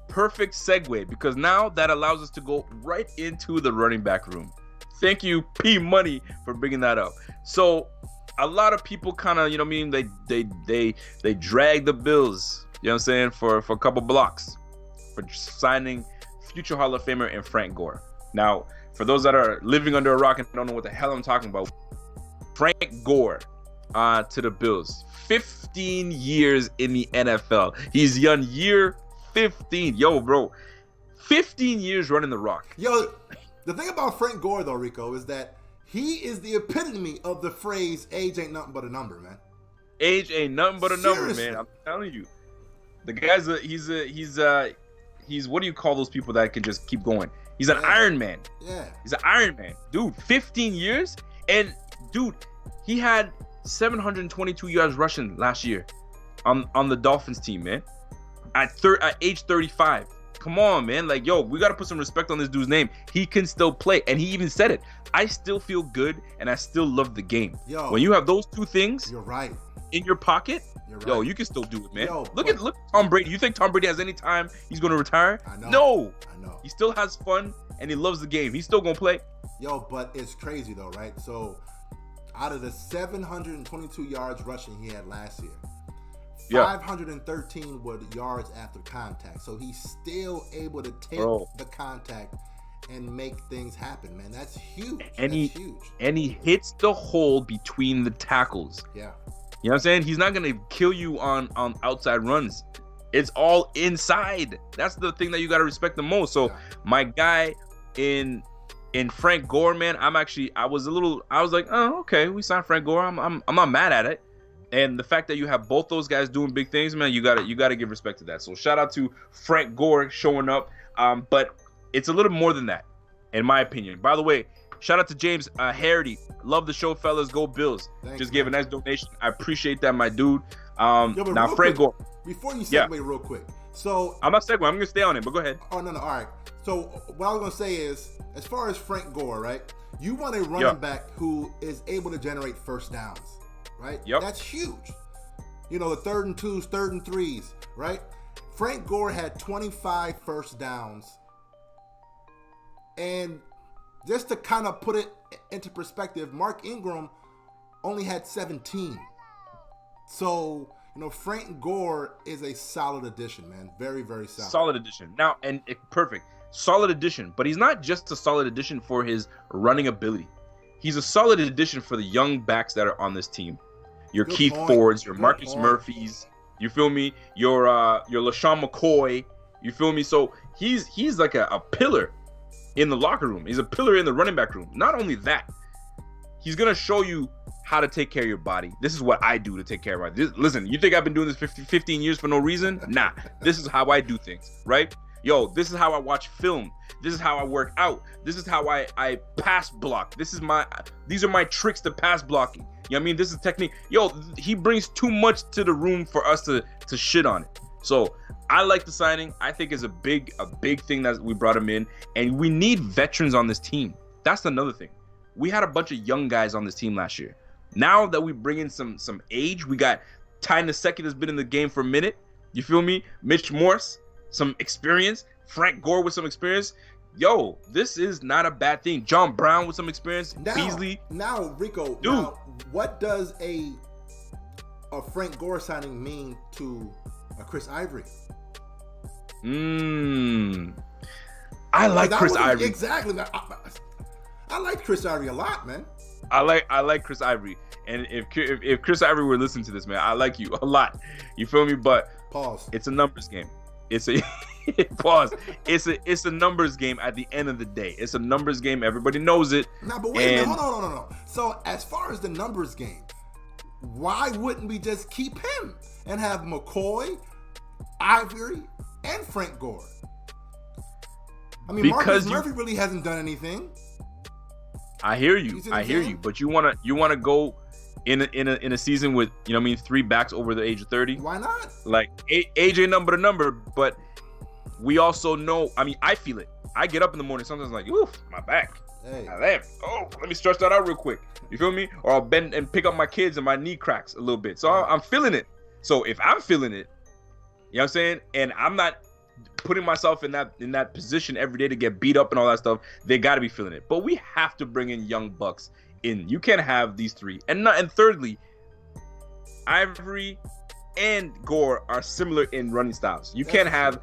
Speaker 1: Perfect segue, because now that allows us to go right into the running back room. Thank you, P Money, for bringing that up. So a lot of people kind of, they drag the Bills, for a couple blocks for signing future Hall of Famer and Frank Gore. Now, for those that are living under a rock and don't know what the hell I'm talking about, Frank Gore to the Bills. 15 years in the NFL. He's young year 15. Yo, bro. 15 years running the rock.
Speaker 2: Yo, the thing about Frank Gore, though, Rico, is that he is the epitome of the phrase, age ain't nothing but a number, man.
Speaker 1: Age ain't nothing but a number,
Speaker 2: Seriously.
Speaker 1: man. I'm telling you. The guy's he's what do you call those people that can just keep going? He's an Iron Man.
Speaker 2: Yeah.
Speaker 1: He's an Iron Man. Dude, 15 years? And dude, he had 722 yards rushing last year on the Dolphins team, man. At age 35. Come on, man. Like, yo, we got to put some respect on this dude's name. He can still play. And he even said it. I still feel good and I still love the game.
Speaker 2: Yo,
Speaker 1: when you have those two things
Speaker 2: you're right.
Speaker 1: in your pocket,
Speaker 2: You're right.
Speaker 1: yo, you can still do it, man.
Speaker 2: Yo,
Speaker 1: look at Tom Brady. You think Tom Brady has any time he's going to retire?
Speaker 2: I know.
Speaker 1: No.
Speaker 2: I know.
Speaker 1: He still has fun and he loves the game. He's still going to play.
Speaker 2: Yo, but it's crazy though, right? So out of the 722 yards rushing he had last year, 513 were the yards after contact. So he's still able to take the contact and make things happen, man. That's huge.
Speaker 1: And
Speaker 2: That's huge.
Speaker 1: And he hits the hole between the tackles.
Speaker 2: Yeah.
Speaker 1: You know what I'm saying? He's not going to kill you on outside runs. It's all inside. That's the thing that you got to respect the most. So my guy in Frank Gore, man, I was like, oh, okay, we signed Frank Gore. I'm not mad at it. And the fact that you have both those guys doing big things, man, you gotta give respect to that. So shout out to Frank Gore showing up. But it's a little more than that, in my opinion. By the way, shout out to James Harity. Love the show, fellas. Go Bills. Just gave a nice donation. I appreciate that, my dude. Now Frank Gore.
Speaker 2: Before you segue real quick. So
Speaker 1: I'm not segueing. I'm gonna stay on it, but go ahead.
Speaker 2: Oh no. All right. So what I was gonna say is, as far as Frank Gore, right? You want a running back who is able to generate first downs. Right?
Speaker 1: Yep.
Speaker 2: That's huge. You know, the 3rd and 2s, 3rd and 3s, right? Frank Gore had 25 first downs. And just to kind of put it into perspective, Mark Ingram only had 17. So, you know, Frank Gore is a solid addition, man. Very, very solid.
Speaker 1: Solid addition. Now, perfect. Solid addition. But he's not just a solid addition for his running ability. He's a solid addition for the young backs that are on this team. Your Keith Fords, your Marcus Murphys, you feel me? Your LaShawn McCoy, you feel me? So he's like a pillar in the locker room. He's a pillar in the running back room. Not only that, he's gonna show you how to take care of your body. This is what I do to take care of my body. Listen, you think I've been doing this 15 years for no reason? Nah, this is how I do things, right? Yo, this is how I watch film. This is how I work out. This is how I pass block. These are my tricks to pass blocking. You know what I mean? This is technique. Yo, he brings too much to the room for us to shit on it. So I like the signing. I think it's a big thing that we brought him in. And we need veterans on this team. That's another thing. We had a bunch of young guys on this team last year. Now that we bring in some age, we got Ty Nsekhe that's been in the game for a minute. You feel me? Mitch Morse, some experience. Frank Gore with some experience. Yo, this is not a bad thing. John Brown with some experience. Beasley.
Speaker 2: Now, Rico,
Speaker 1: dude,
Speaker 2: what does a Frank Gore signing mean to a Chris Ivory?
Speaker 1: I like Chris Ivory.
Speaker 2: Exactly. I like Chris Ivory a lot, man.
Speaker 1: I like Chris Ivory. And if Chris Ivory were listening to this, man, I like you a lot. You feel me? But
Speaker 2: pause.
Speaker 1: It's a numbers game. It's a pause. It's a numbers game at the end of the day. It's a numbers game. Everybody knows it.
Speaker 2: Nah, but wait a minute. Hold on. No. So as far as the numbers game, why wouldn't we just keep him and have McCoy, Ivory, and Frank Gore? I mean, Marcus Murphy really hasn't done anything.
Speaker 1: I hear you. But you wanna go in a season with, you know what I mean, 3 backs over the age of 30.
Speaker 2: Why not?
Speaker 1: Like age ain't number to number, but we also know. I mean, I feel it. I get up in the morning sometimes like, oof, my back.
Speaker 2: Hey.
Speaker 1: Let me stretch that out real quick. You feel me? Or I'll bend and pick up my kids and my knee cracks a little bit. So I'm feeling it. So if I'm feeling it, you know what I'm saying, and I'm not putting myself in that position every day to get beat up and all that stuff, they got to be feeling it. But we have to bring in young bucks in. You can't have these 3. And thirdly, Ivory and Gore are similar in running styles. You can't have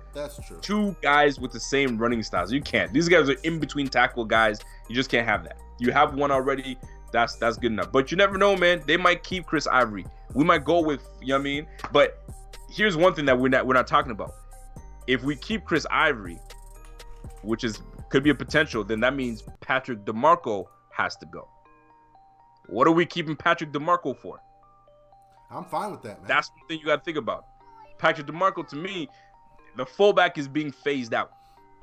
Speaker 1: 2 guys with the same running styles. You can't. These guys are in between tackle guys. You just can't have that. You have one already. That's good enough. But you never know, man. They might keep Chris Ivory. We might go with, you know what I mean? But here's one thing that we're not talking about. If we keep Chris Ivory, which could be a potential, then that means Patrick DeMarco has to go. What are we keeping Patrick DeMarco for?
Speaker 2: I'm fine with that, man.
Speaker 1: That's one thing you got to think about. Patrick DeMarco, to me, the fullback is being phased out.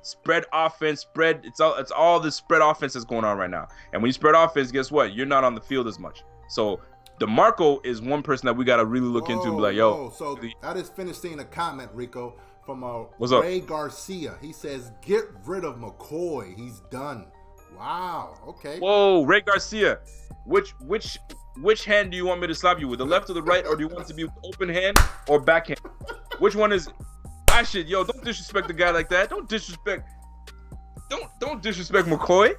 Speaker 1: Spread offense, it's all this spread offense that's going on right now. And when you spread offense, guess what? You're not on the field as much. So DeMarco is one person that we got to really look into and be like, yo.
Speaker 2: So I just finished seeing a comment, Rico, from
Speaker 1: What's up?
Speaker 2: Ray Garcia. He says, get rid of McCoy. He's done. Wow. Okay.
Speaker 1: Whoa, Ray Garcia. Which hand do you want me to slap you with? The left or the right? Or do you want it to be with open hand or backhand? Which one is... Yo, don't disrespect the guy like that. Don't disrespect McCoy.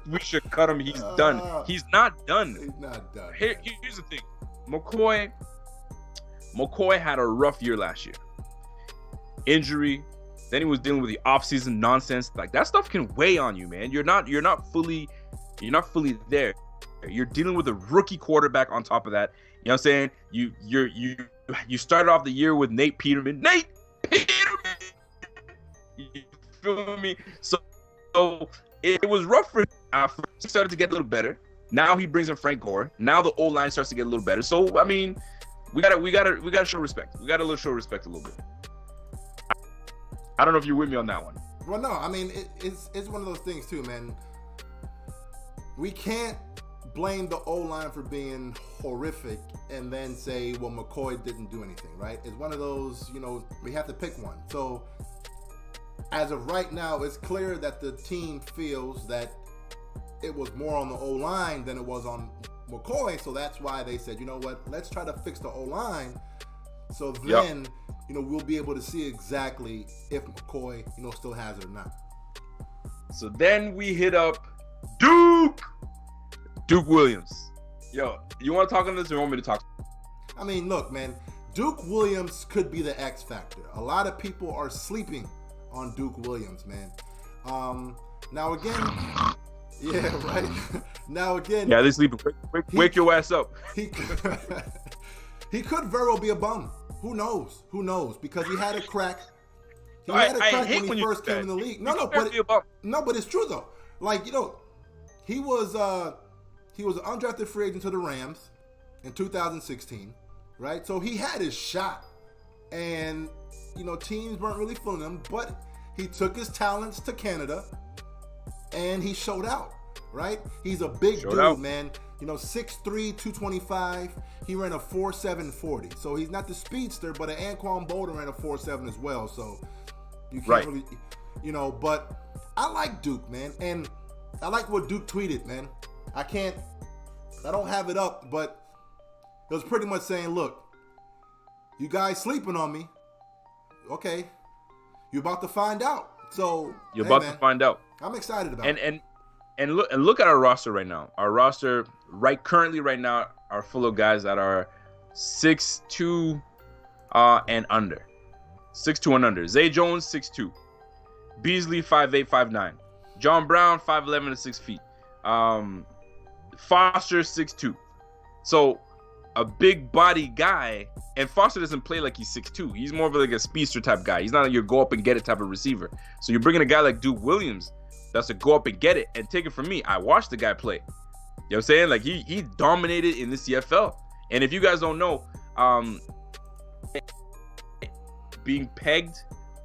Speaker 1: We should cut him. He's done. He's not done.
Speaker 2: He's not done.
Speaker 1: Here's the thing. McCoy had a rough year last year. Injury. Then he was dealing with the offseason nonsense. Like, that stuff can weigh on you, man. You're not fully there. You're dealing with a rookie quarterback on top of that. You know what I'm saying? You started off the year with Nate Peterman. You feel me? So it was rough for him. He started to get a little better. Now he brings in Frank Gore. Now the old line starts to get a little better. So I mean, we gotta show respect. We gotta show respect a little bit. I don't know if you're with me on that one.
Speaker 2: Well, no, I mean it's one of those things too, man. We can't blame the O-line for being horrific and then say, well, McCoy didn't do anything, right? It's one of those, we have to pick one. So as of right now, it's clear that the team feels that it was more on the O-line than it was on McCoy. So that's why they said, you know what, let's try to fix the O-line. So then, we'll be able to see exactly if McCoy, still has it or not.
Speaker 1: So then we hit up Duke Williams. Yo, you want to talk on this or you want me to talk?
Speaker 2: I mean, look, man, Duke Williams could be the X factor. A lot of people are sleeping on Duke Williams, man. Now again, yeah, right. Now again,
Speaker 1: yeah, they're sleeping. Wake your ass up.
Speaker 2: He could very well be a bum. Who knows? Because he had a crack. He had a crack when he first came in the league. No, but it's true though. Like, he was an undrafted free agent to the Rams in 2016, right? So he had his shot, and teams weren't really feeling him, but he took his talents to Canada, and he showed out, right? He's a big dude, man. 6'3", 225. He ran a 4.7 40. So he's not the speedster, but an Anquan Boulder ran a 4.7 as well. So you can't really, but I like Duke, man, and I like what Duke tweeted, man. I don't have it up, but it was pretty much saying, look, you guys sleeping on me. Okay. You're about to find out. So
Speaker 1: you're about to find out.
Speaker 2: I'm excited about it.
Speaker 1: And look at our roster right now. Our roster currently right now are full of guys that are 6'2" and under. 6'2" and under. Zay Jones, 6'2". Beasley, 5'8", 5'9". John Brown, 5'11" and 6 feet. Foster, 6'2". So a big body guy, and Foster doesn't play like he's 6'2". He's more of like a speedster type guy. He's not a your go up and get it type of receiver. So you're bringing a guy like Duke Williams that's a go up and get it. And take it from me, I watched the guy play. You know what I'm saying? Like he dominated in the CFL. And if you guys don't know, being pegged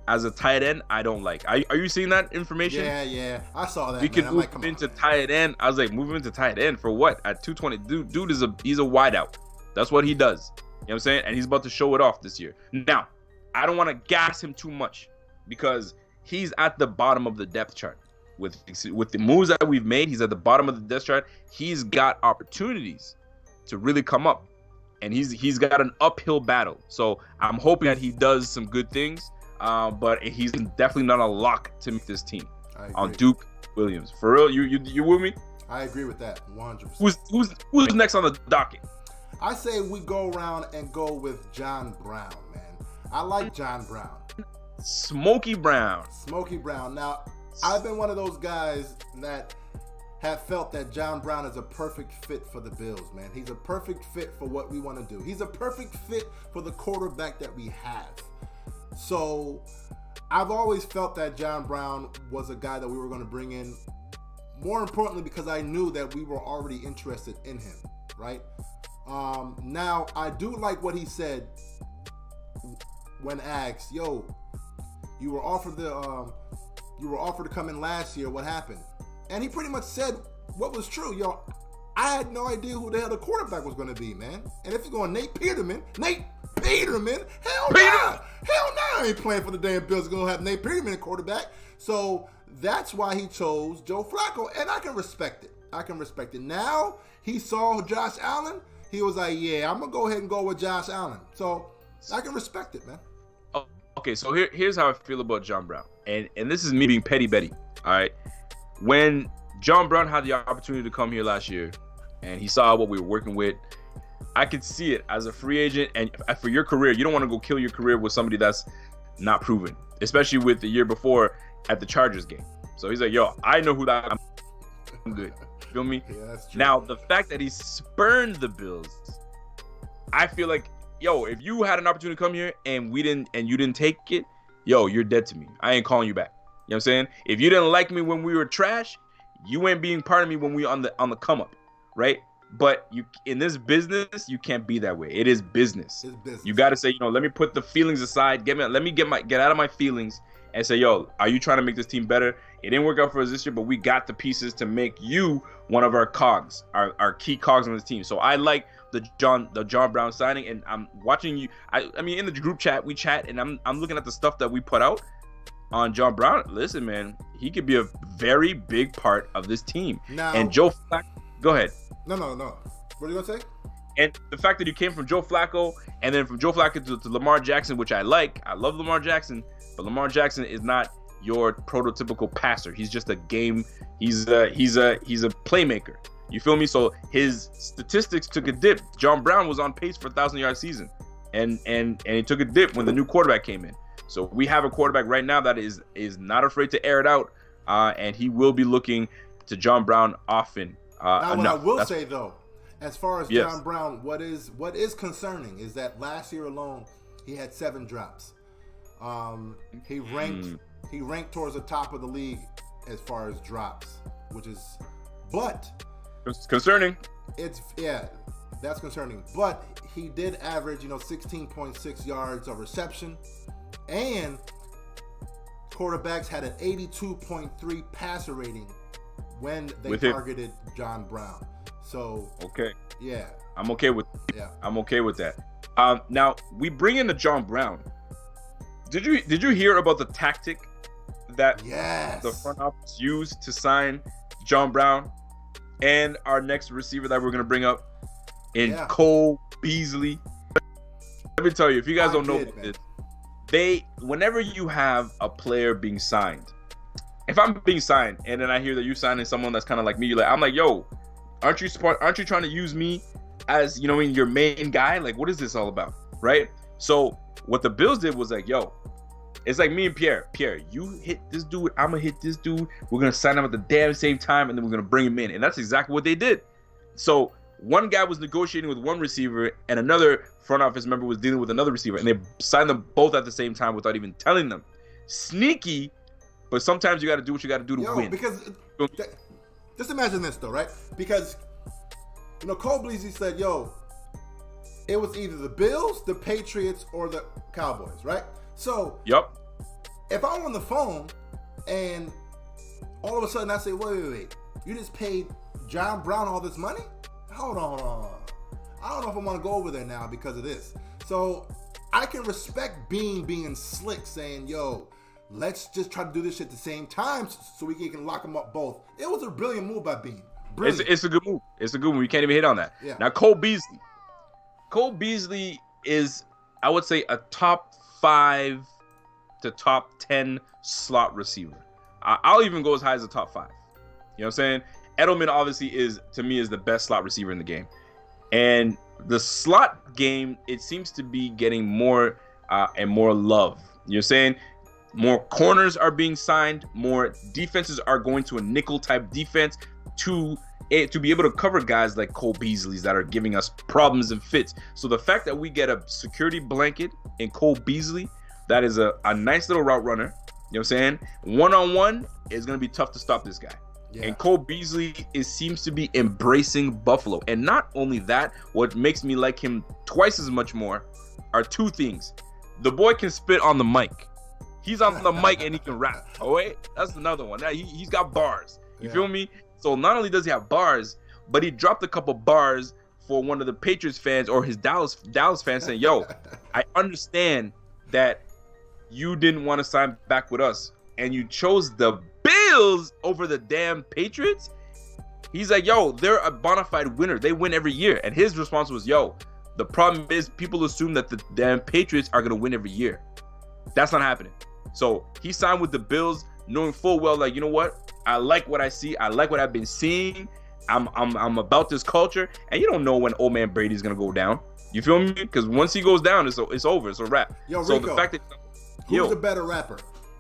Speaker 1: as a tight end, I don't like. Are you seeing that information?
Speaker 2: Yeah, I saw that.
Speaker 1: We can move him into tight end. I was like, move him into tight end for what? At 220, dude he's a wideout. That's what he does. You know what I'm saying? And he's about to show it off this year. Now, I don't want to gas him too much because he's at the bottom of the depth chart. With the moves that we've made, he's at the bottom of the depth chart. He's got opportunities to really come up, and he's got an uphill battle. So I'm hoping that he does some good things. But he's definitely not a lock to make this team on Duke Williams. For real, you with me?
Speaker 2: I agree with that 100%.
Speaker 1: Who's next on the docket?
Speaker 2: I say we go around and go with John Brown, man. I like John Brown.
Speaker 1: Smokey Brown.
Speaker 2: Now, I've been one of those guys that have felt that John Brown is a perfect fit for the Bills, man. He's a perfect fit for what we want to do. He's a perfect fit for the quarterback that we have. So I've always felt that John Brown was a guy that we were going to bring in, more importantly because I knew that we were already interested in him, right? Now, I do like what he said when asked, "Yo, you were offered to come in last year. What happened?" And he pretty much said what was true. Yo, I had no idea who the hell the quarterback was going to be, man. And if you're going Nate Peterman, hell no. I ain't playing for the damn Bills. Going to have Nate Peterman at quarterback. So that's why he chose Joe Flacco, and I can respect it. Now he saw Josh Allen. He was like, yeah, I'm going to go ahead and go with Josh Allen. So I can respect it, man.
Speaker 1: Oh, okay, so here's how I feel about John Brown. And this is me being petty Betty, all right? When John Brown had the opportunity to come here last year and he saw what we were working with, I could see it as a free agent. And for your career, you don't want to go kill your career with somebody that's not proven, especially with the year before at the Chargers game. So he's like, yo, I know who that is. I'm good. Feel me?
Speaker 2: Yeah, that's true.
Speaker 1: Now, the fact that he spurned the Bills, I feel like, yo, if you had an opportunity to come here and you didn't take it, yo, you're dead to me. I ain't calling you back. You know what I'm saying? If you didn't like me when we were trash, you ain't being part of me when we on the come up, right? But you in this business, you can't be that way. It is business.
Speaker 2: It's business.
Speaker 1: You got to say, let me put the feelings aside. Let me get out of my feelings and say, yo, are you trying to make this team better? It didn't work out for us this year, but we got the pieces to make you one of our cogs, our key cogs on this team. So I like the John Brown signing, and I'm watching you. I mean, in the group chat, we chat, and I'm looking at the stuff that we put out on John Brown. Listen, man, he could be a very big part of this team.
Speaker 2: Now,
Speaker 1: and Joe Flacco, go ahead.
Speaker 2: No. What are you gonna say?
Speaker 1: And the fact that you came from Joe Flacco, and then from Joe Flacco to Lamar Jackson, which I like. I love Lamar Jackson, but Lamar Jackson is not your prototypical passer. He's just a game. He's a playmaker. You feel me? So his statistics took a dip. John Brown was on pace for a 1,000-yard season, and he took a dip when the new quarterback came in. So we have a quarterback right now that is not afraid to air it out, and he will be looking to John Brown often.
Speaker 2: Now, what
Speaker 1: enough.
Speaker 2: I will say though, as far as
Speaker 1: Yes.
Speaker 2: John Brown, what is concerning is that last year alone he had 7 drops. He ranked towards the top of the league as far as drops, which is, but
Speaker 1: It's concerning.
Speaker 2: That's concerning. But he did average, 16.6 yards of reception, and quarterbacks had an 82.3 passer rating when they targeted John Brown. So
Speaker 1: Okay.
Speaker 2: yeah,
Speaker 1: I'm okay with.
Speaker 2: Yeah.
Speaker 1: I'm okay with that. Now we bring in the John Brown. Did you hear about the tactic that
Speaker 2: yes,
Speaker 1: the front office used to sign John Brown and our next receiver that we're gonna bring up in Cole Beasley? Let me tell you, if you guys don't know about this, whenever you have a player being signed, if I'm being signed and then I hear that you're signing someone that's kind of like me, I'm like, yo, aren't you trying to use me as your main guy? Like, what is this all about, right? So what the Bills did was like, yo, it's like me and Pierre, you hit this dude, I'm gonna hit this dude, we're gonna sign him at the damn same time, and then we're gonna bring him in. And that's exactly what they did. So one guy was negotiating with one receiver and another front office member was dealing with another receiver, and they signed them both at the same time without even telling them. Sneaky, but sometimes you got to do what you got to do to win.
Speaker 2: Because just imagine this though, right? Because Cole Beasley said, yo, it was either the Bills, the Patriots, or the Cowboys, right? So
Speaker 1: yep.
Speaker 2: If I'm on the phone and all of a sudden I say, wait, you just paid John Brown all this money? Hold on. I don't know if I want to go over there now because of this. So I can respect being slick, saying, yo, let's just try to do this shit at the same time so we can lock them up both. It was a brilliant move by Bean. Brilliant.
Speaker 1: It's a good move. It's a good move. You can't even hit on that.
Speaker 2: Yeah.
Speaker 1: Now, Cole Beasley is, I would say, a top 5 to top 10 slot receiver. I'll even go as high as a top 5. You know what I'm saying? Edelman obviously is the best slot receiver in the game. And the slot game, it seems to be getting more and more love. You know what I'm saying? More corners are being signed. More defenses are going to a nickel type defense to be able to cover guys like Cole Beasley's that are giving us problems and fits. So the fact that we get a security blanket in Cole Beasley, that is a nice little route runner. You know what I'm saying? One-on-one is going to be tough to stop this guy. And Cole Beasley seems to be embracing Buffalo. And not only that, what makes me like him twice as much more are two things. The boy can spit on the mic. He's on the mic and he can rap. Oh, wait, that's another one. He's got bars. You feel me? So not only does he have bars, but he dropped a couple bars for one of the Patriots fans or his Dallas fans saying, yo, I understand that you didn't want to sign back with us and you chose the Bills over the damn Patriots. He's like, yo, they're a bona fide winner. They win every year. And his response was, yo, the problem is people assume that the damn Patriots are going to win every year. That's not happening. So he signed with the Bills knowing full well, like, you know what? I like what I see. I like what I've been seeing. I'm about this culture. And you don't know when old man Brady's going to go down. You feel me? Because once he goes down, it's over. It's a wrap.
Speaker 2: Yo,
Speaker 1: so
Speaker 2: Rico,
Speaker 1: the fact that
Speaker 2: who's the better rapper?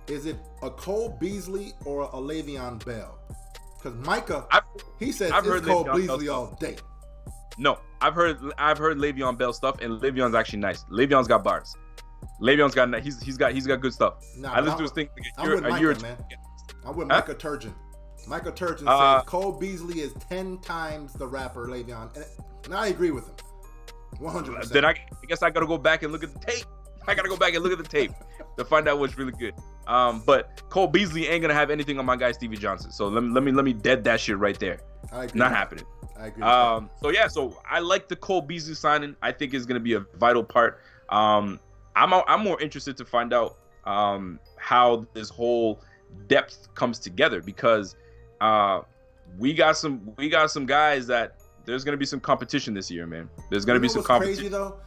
Speaker 2: Is it a Cole Beasley or a Le'Veon Bell? Because Micah, he says it's Cole Beasley all day.
Speaker 1: No, I've heard Le'Veon Bell stuff, and Le'Veon's actually nice. Le'Veon's got bars. Le'Veon's got he's got good stuff.
Speaker 2: Nah,
Speaker 1: I listened to his thing
Speaker 2: I'm with Micah, man. I'm with Micah Turgeon. Micah Turgeon says Cole Beasley is 10 times the rapper Le'Veon, and I agree with him, 100%.
Speaker 1: Then I guess I gotta go back and look at the tape. To find out what's really good. But Cole Beasley ain't gonna have anything on my guy Stevie Johnson. So let me dead that shit right there. Not happening.
Speaker 2: I agree.
Speaker 1: So I like the Cole Beasley signing. I think is gonna be a vital part. I'm more interested to find out how this whole depth comes together, because we got some guys that there's gonna be some competition this year, man. There's gonna be some competition.
Speaker 2: Crazy though.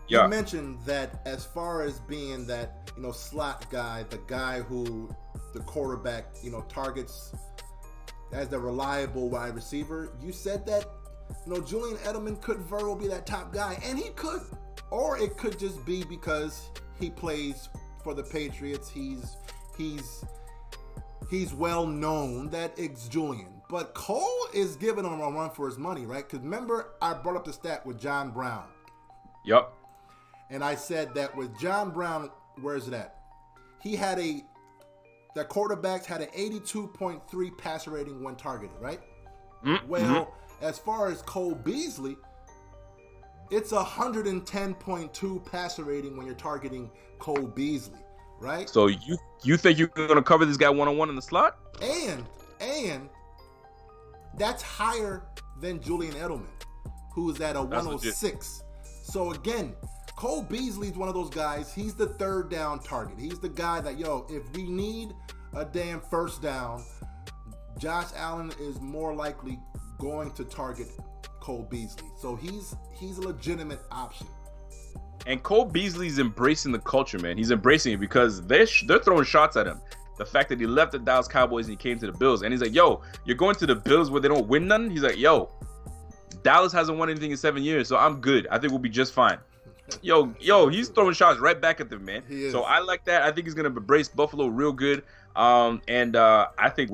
Speaker 2: You mentioned that as far as being that, slot guy, the guy who the quarterback, targets as the reliable wide receiver. You said that, Julian Edelman could very well be that top guy, and he could. Or it could just be because he plays for the Patriots. He's well known that it's Julian. But Cole is giving him a run for his money, right? Because remember, I brought up the stat with John Brown.
Speaker 1: Yep.
Speaker 2: And I said that with John Brown, where is it at? He had the quarterbacks had an 82.3 passer rating when targeted, right? Mm-hmm. Well, as far as Cole Beasley, it's 110.2 passer rating when you're targeting Cole Beasley, right?
Speaker 1: So you think you're going to cover this guy one-on-one in the slot?
Speaker 2: And that's higher than Julian Edelman, who is at a 106. So again, Cole Beasley is one of those guys. He's the third down target. He's the guy that, if we need a damn first down, Josh Allen is more likely going to target Cole Beasley. So he's a legitimate option.
Speaker 1: And Cole Beasley's embracing the culture, man. He's embracing it because they're throwing shots at him. The fact that he left the Dallas Cowboys and he came to the Bills. And he's like, yo, you're going to the Bills where they don't win nothing? He's like, yo, Dallas hasn't won anything in 7 years, so I'm good. I think we'll be just fine. Yo, he's throwing shots right back at them, man. So I like that. I think he's going to embrace Buffalo real good. I think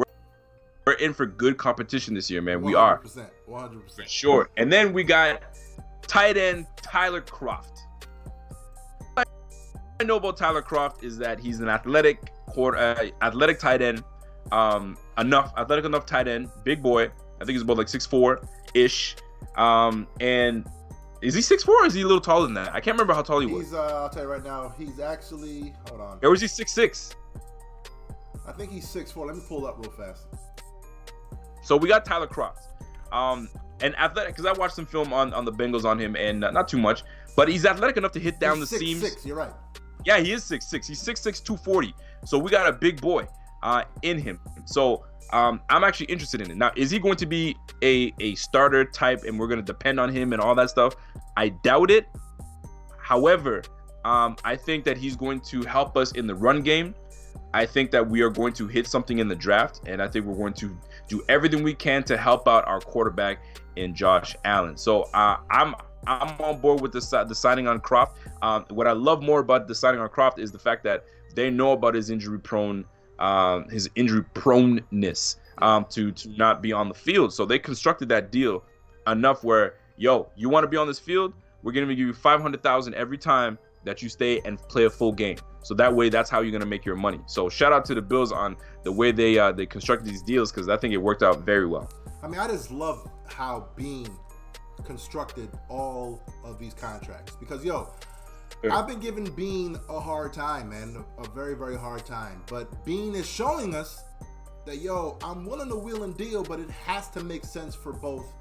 Speaker 1: we're in for good competition this year, man. 100%, we are.
Speaker 2: 100%.
Speaker 1: For sure. And then we got tight end Tyler Croft. What I know about Tyler Croft is that he's an athletic tight end. Athletic enough tight end. Big boy. I think he's about like 6'4"-ish. And is he 6'4" or is he a little taller than that? I can't remember how tall he was.
Speaker 2: I'll tell you right now, he's actually, hold on.
Speaker 1: Or is he 6'6"?
Speaker 2: I think he's 6'4". Let me pull up real fast.
Speaker 1: So we got Tyler Croft. And athletic, because I watched some film on the Bengals on him, and not too much, but he's athletic enough to hit down the seams.
Speaker 2: 6'6", you're right.
Speaker 1: Yeah, he is 6'6". He's 6'6", 240. So we got a big boy in him. So I'm actually interested in it. Now, is he going to be a starter type and we're going to depend on him and all that stuff? I doubt it. However, I think that he's going to help us in the run game. I think that we are going to hit something in the draft, and I think we're going to do everything we can to help out our quarterback in Josh Allen. So I'm on board with the signing on Croft. What I love more about the signing on Croft is the fact that they know about his injury proneness to not be on the field. So they constructed that deal enough where, yo, you want to be on this field? We're going to give you $500,000 every time that you stay and play a full game. So that way, that's how you're gonna make your money. So shout out to the Bills on the way they constructed these deals, because I think it worked out very well.
Speaker 2: I mean, I just love how Bean constructed all of these contracts, because I've been giving Bean a hard time, man, a very, very hard time. But Bean is showing us that, I'm willing to wheel and deal, but it has to make sense for both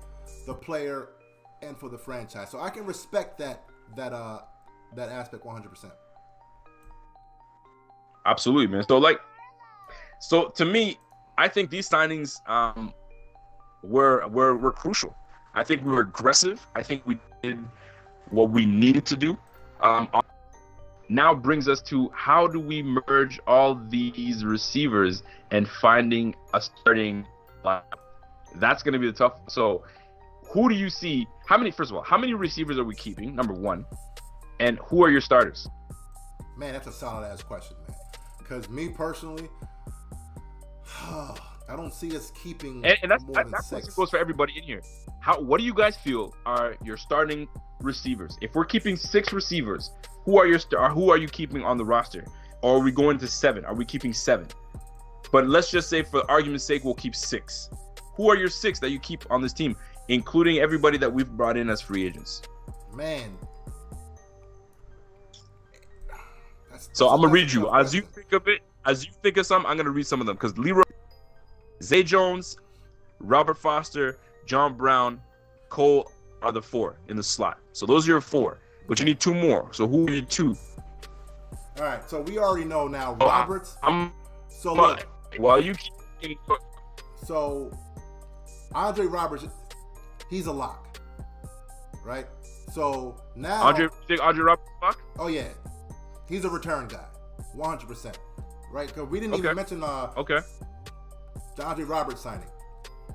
Speaker 2: the player and for the franchise. So I can respect that aspect 100%.
Speaker 1: Absolutely, man. So to me, I think these signings were crucial. I think we were aggressive. I think we did what we needed to do. Now brings us to, how do we merge all these receivers and finding a starting lineup? That's going to be the tough. So who do you see? First of all, how many receivers are we keeping? Number one. And who are your starters?
Speaker 2: Man, that's a solid ass question, man. Because me personally, I don't see us keeping more than 6.
Speaker 1: Goes for everybody in here. What do you guys feel are your starting receivers? If we're keeping 6 receivers, who are you keeping on the roster? Or are we going to 7? Are we keeping 7? But let's just say, for argument's sake, we'll keep 6. Who are your 6 that you keep on this team, including everybody that we've brought in as free agents?
Speaker 2: Man.
Speaker 1: So I'm gonna read you as you think of it. As you think of some, I'm gonna read some of them, because Leroy, Zay Jones, Robert Foster, John Brown, Cole are the 4 in the slot. So those are your 4, but you need 2 more. So who are your 2?
Speaker 2: All right. So we already know now Roberts. So Andre Roberts, he's a lock, right? So now
Speaker 1: Andre Roberts lock?
Speaker 2: Oh yeah. He's a return guy, 100%, right? Because we didn't even mention the Andre Roberts signing.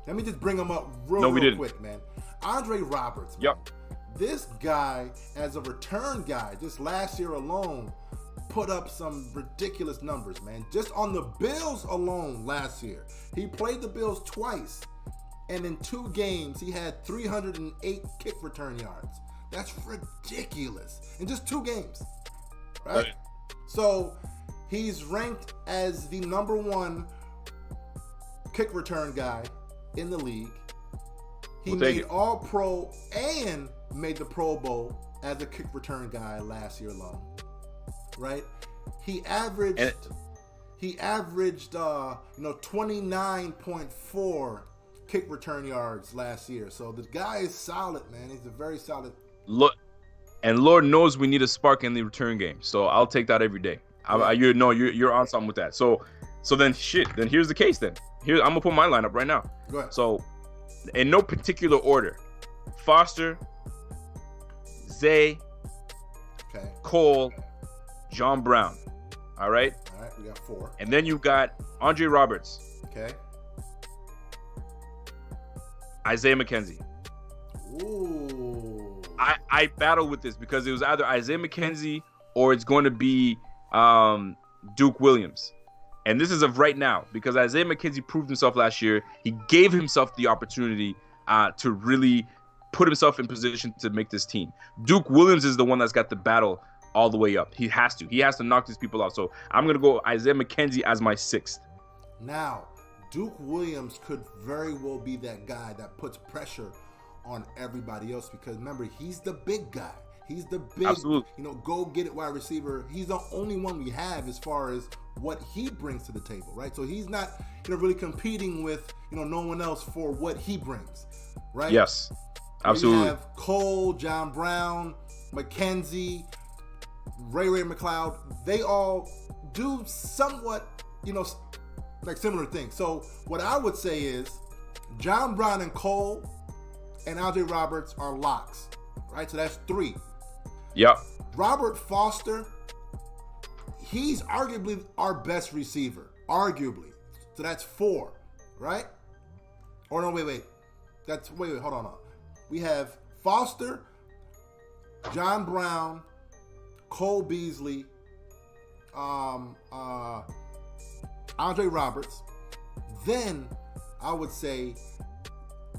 Speaker 2: Let me just bring him up real quick, man. Andre Roberts, man.
Speaker 1: Yep.
Speaker 2: This guy, as a return guy, just last year alone, put up some ridiculous numbers, man. Just on the Bills alone last year, he played the Bills twice, and in 2 games, he had 308 kick return yards. That's ridiculous. In just 2 games. Right? So he's ranked as the number 1 kick return guy in the league. He made All-Pro and made the Pro Bowl as a kick return guy last year alone. Right? He averaged 29.4 kick return yards last year. So the guy is solid, man. He's a very solid.
Speaker 1: Look. And Lord knows we need a spark in the return game, so I'll take that every day. You're on something with that. So then here's the case. Then I'm gonna put my lineup right now.
Speaker 2: Go ahead.
Speaker 1: So, in no particular order: Foster, Zay, Cole, John Brown. All right,
Speaker 2: we got 4.
Speaker 1: And then you got Andre Roberts.
Speaker 2: Okay.
Speaker 1: Isaiah McKenzie.
Speaker 2: Ooh.
Speaker 1: I battle with this, because it was either Isaiah McKenzie or it's going to be Duke Williams. And this is of right now, because Isaiah McKenzie proved himself last year. He gave himself the opportunity to really put himself in position to make this team. Duke Williams is the one that's got the battle all the way up. He has to knock these people out. So I'm going to go Isaiah McKenzie as my 6th.
Speaker 2: Now, Duke Williams could very well be that guy that puts pressure on everybody else, because remember, he's the big guy. He's the big, go get it wide receiver. He's the only one we have as far as what he brings to the table, right? So he's not, really competing with, no one else for what he brings, right?
Speaker 1: Yes, absolutely.
Speaker 2: We have Cole, John Brown, McKenzie, Ray McLeod. They all do somewhat, like similar things. So what I would say is John Brown and Cole and Andre Roberts are locks, right? So that's 3.
Speaker 1: Yep.
Speaker 2: Robert Foster, he's arguably our best receiver, arguably. So that's 4, right? Or no, wait. Hold on. We have Foster, John Brown, Cole Beasley, Andre Roberts. Then I would say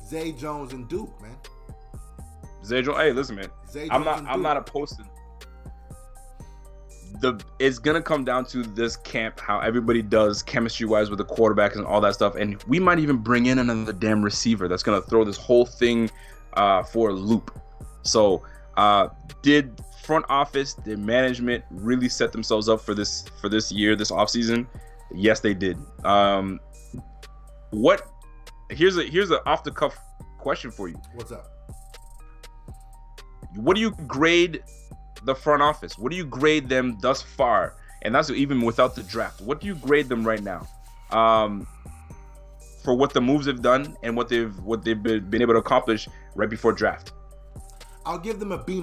Speaker 2: Zay Jones and Duke, man.
Speaker 1: Zay Jones. Hey, listen, man. I'm not opposed to it's gonna come down to this camp, how everybody does chemistry-wise with the quarterbacks and all that stuff, and we might even bring in another damn receiver that's gonna throw this whole thing for a loop. So, did front office, did management really set themselves up for this year, this offseason? Yes, they did. Here's a off the cuff question for you.
Speaker 2: What's up?
Speaker 1: What do you grade the front office? What do you grade them thus far? And that's even without the draft. What do you grade them right now? For what the moves have done and what they've been able to accomplish right before draft.
Speaker 2: I'll give them a B-.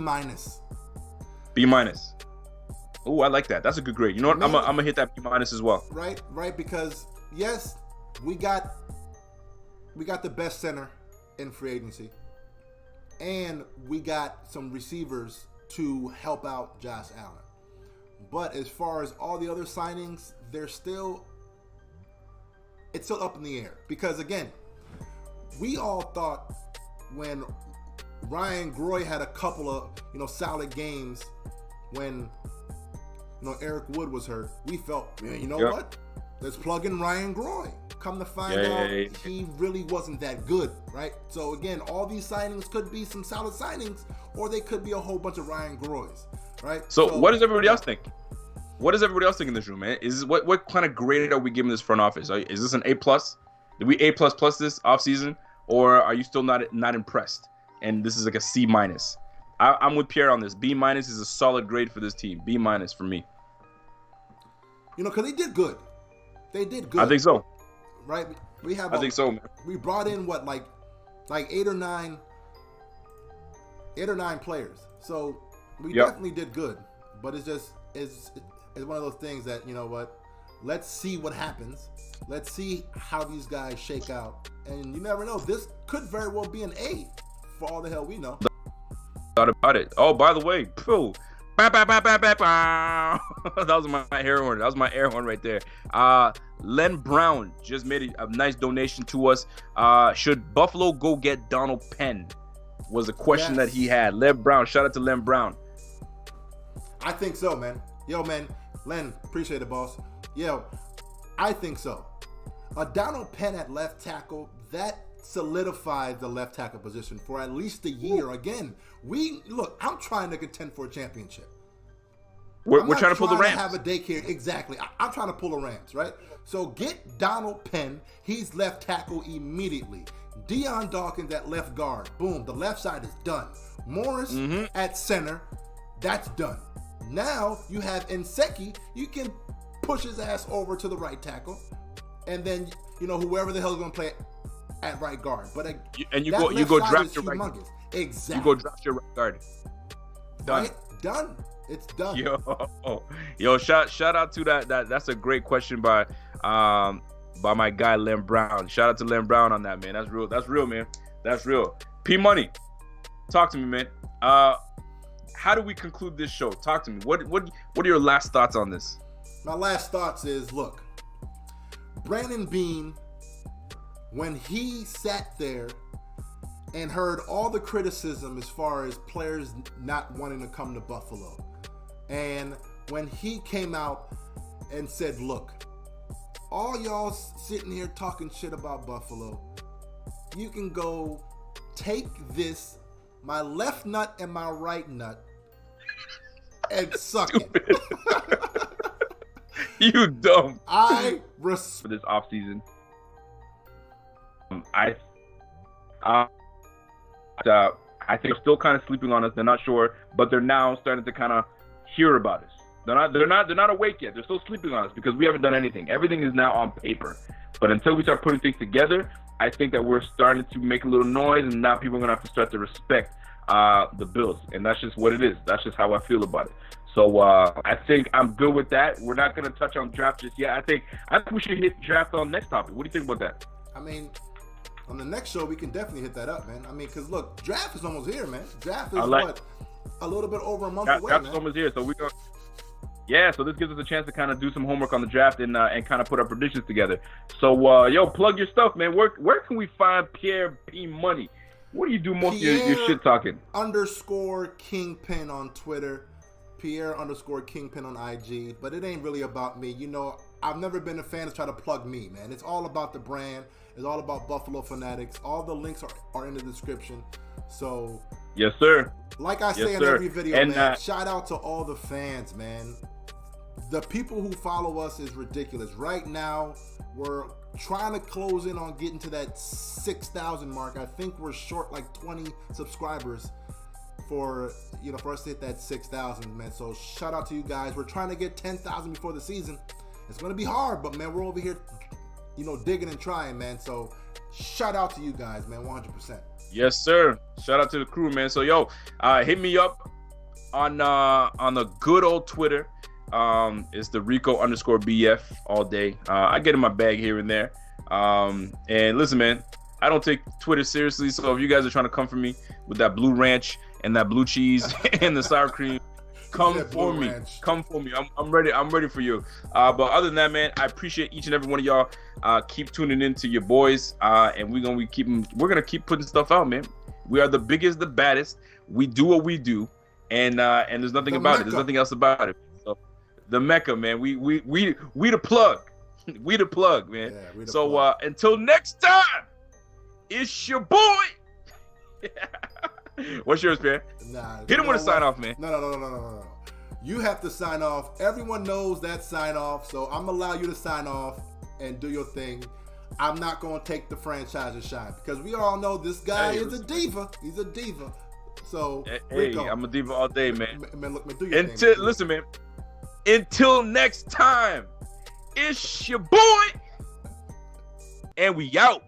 Speaker 1: B-. Oh, I like that. That's a good grade. You know what? I'm gonna hit that B- as well.
Speaker 2: Right, because yes, we got the best center in free agency, and we got some receivers to help out Josh Allen. But as far as all the other signings, it's still up in the air. Because again, we all thought when Ryan Groy had a couple of solid games when Eric Wood was hurt, we felt, man, what? Let's plug in Ryan Groy. Come to find out, he really wasn't that good, right? So again, all these signings could be some solid signings, or they could be a whole bunch of Ryan Groys, right?
Speaker 1: So what does everybody else think? What does everybody else think in this room, man? Is what kind of grade are we giving this front office? Is this an A+? Did we A++ this offseason, or are you still not impressed? And this is like a C-. I'm with Pierre on this. B- is a solid grade for this team. B- for me.
Speaker 2: Because they did good. They did good.
Speaker 1: I think so.
Speaker 2: Right?
Speaker 1: I think so, man.
Speaker 2: We brought in what, like 8 or 9 players. So we definitely did good. But it's one of those things that, let's see what happens. Let's see how these guys shake out. And you never know. This could very well be an A for all the hell we know.
Speaker 1: Thought about it. Oh, by the way, pooh. That was my air horn. That was my air horn right there. Len Brown just made a nice donation to us. Should Buffalo go get Donald Penn? Was a question that he had. Len Brown. Shout out to Len Brown.
Speaker 2: I think so, man. Yo, man. Len, appreciate it, boss. Yo, I think so. Donald Penn at left tackle, that solidified the left tackle position for at least a year. Again, I'm trying to contend for a championship.
Speaker 1: We're trying to pull the Rams.
Speaker 2: Have a daycare, exactly. I'm trying to pull the Rams, right? So get Donald Penn. He's left tackle immediately. Deion Dawkins at left guard. Boom, the left side is done. Morris at center. That's done. Now you have Nseki. You can push his ass over to the right tackle, and then whoever the hell is going to play at right guard. But
Speaker 1: you go draft your right guard.
Speaker 2: Exactly.
Speaker 1: You go draft your right guard. Done.
Speaker 2: Right? Done. It's done.
Speaker 1: Yo, shout out to that. That's a great question by my guy Len Brown. Shout out to Len Brown on that, man. That's real. That's real, man. That's real. P Money, talk to me, man. How do we conclude this show? Talk to me. What are your last thoughts on this?
Speaker 2: My last thoughts is, look, Brandon Beane, when he sat there and heard all the criticism as far as players not wanting to come to Buffalo, and when he came out and said, look, all y'all sitting here talking shit about Buffalo, you can go take this, my left nut and my right nut, and suck it.
Speaker 1: You dumb.
Speaker 2: For
Speaker 1: this offseason. I think they're still kind of sleeping on us. They're not sure, but they're now starting to kind of hear about us. They're not awake yet. They're still sleeping on us because we haven't done anything. Everything is now on paper. But until we start putting things together, I think that we're starting to make a little noise, and now people are gonna have to start to respect the Bills, and that's just what it is. That's just how I feel about it. So I think I'm good with that. We're not gonna touch on draft just yet. I think we should hit draft on next topic. What do you think about that?
Speaker 2: I mean, on the next show, we can definitely hit that up, man. I mean, because look, draft is almost here, man. Draft is a little bit over a month away,
Speaker 1: draft
Speaker 2: man.
Speaker 1: Is almost here, so we're gonna. Yeah, so this gives us a chance to kind of do some homework on the draft and kind of put our predictions together. So, yo, plug your stuff, man. Where can we find Pierre P. Money? What do you do most of your shit talking?
Speaker 2: _ Kingpin on Twitter. Pierre_Kingpin on IG, but it ain't really about me. You know, I've never been a fan to try to plug me, man. It's all about the brand. It's all about Buffalo Fanatics. All the links are in the description. So,
Speaker 1: yes, sir.
Speaker 2: Like I say in every video, man, shout out to all the fans, man. The people who follow us is ridiculous. Right now, we're trying to close in on getting to that 6,000 mark. I think we're short like 20 subscribers for us to hit that 6,000, man. So shout out to you guys. We're trying to get 10,000 before the season. It's gonna be hard, but man, we're over here, digging and trying, man. So shout out to you guys, man, 100%.
Speaker 1: Yes, sir. Shout out to the crew, man. So yo, hit me up on the good old Twitter. It's the Rico_BF all day. I get in my bag here and there. And listen, man, I don't take Twitter seriously. So if you guys are trying to come for me with that blue ranch and that blue cheese and the sour cream, come for me. Come for me. I'm ready. I'm ready for you. But other than that, man, I appreciate each and every one of y'all. Keep tuning in to your boys. And we're gonna keep putting stuff out, man. We are the biggest, the baddest. We do what we do, and there's nothing about it. There's nothing else about it. So the Mecca, man. We the plug. We the plug, man. Yeah, so until next time, it's your boy. What's yours, man? Hit him with a sign off, man.
Speaker 2: No. You have to sign off. Everyone knows that sign off, so I'm gonna allow you to sign off and do your thing. I'm not gonna take the franchise and shine because we all know this guy is a diva. He's a diva. So
Speaker 1: hey, I'm a diva all day, man.
Speaker 2: Man, look, man, do your thing.
Speaker 1: Listen, man. Until next time, it's your boy, and we out.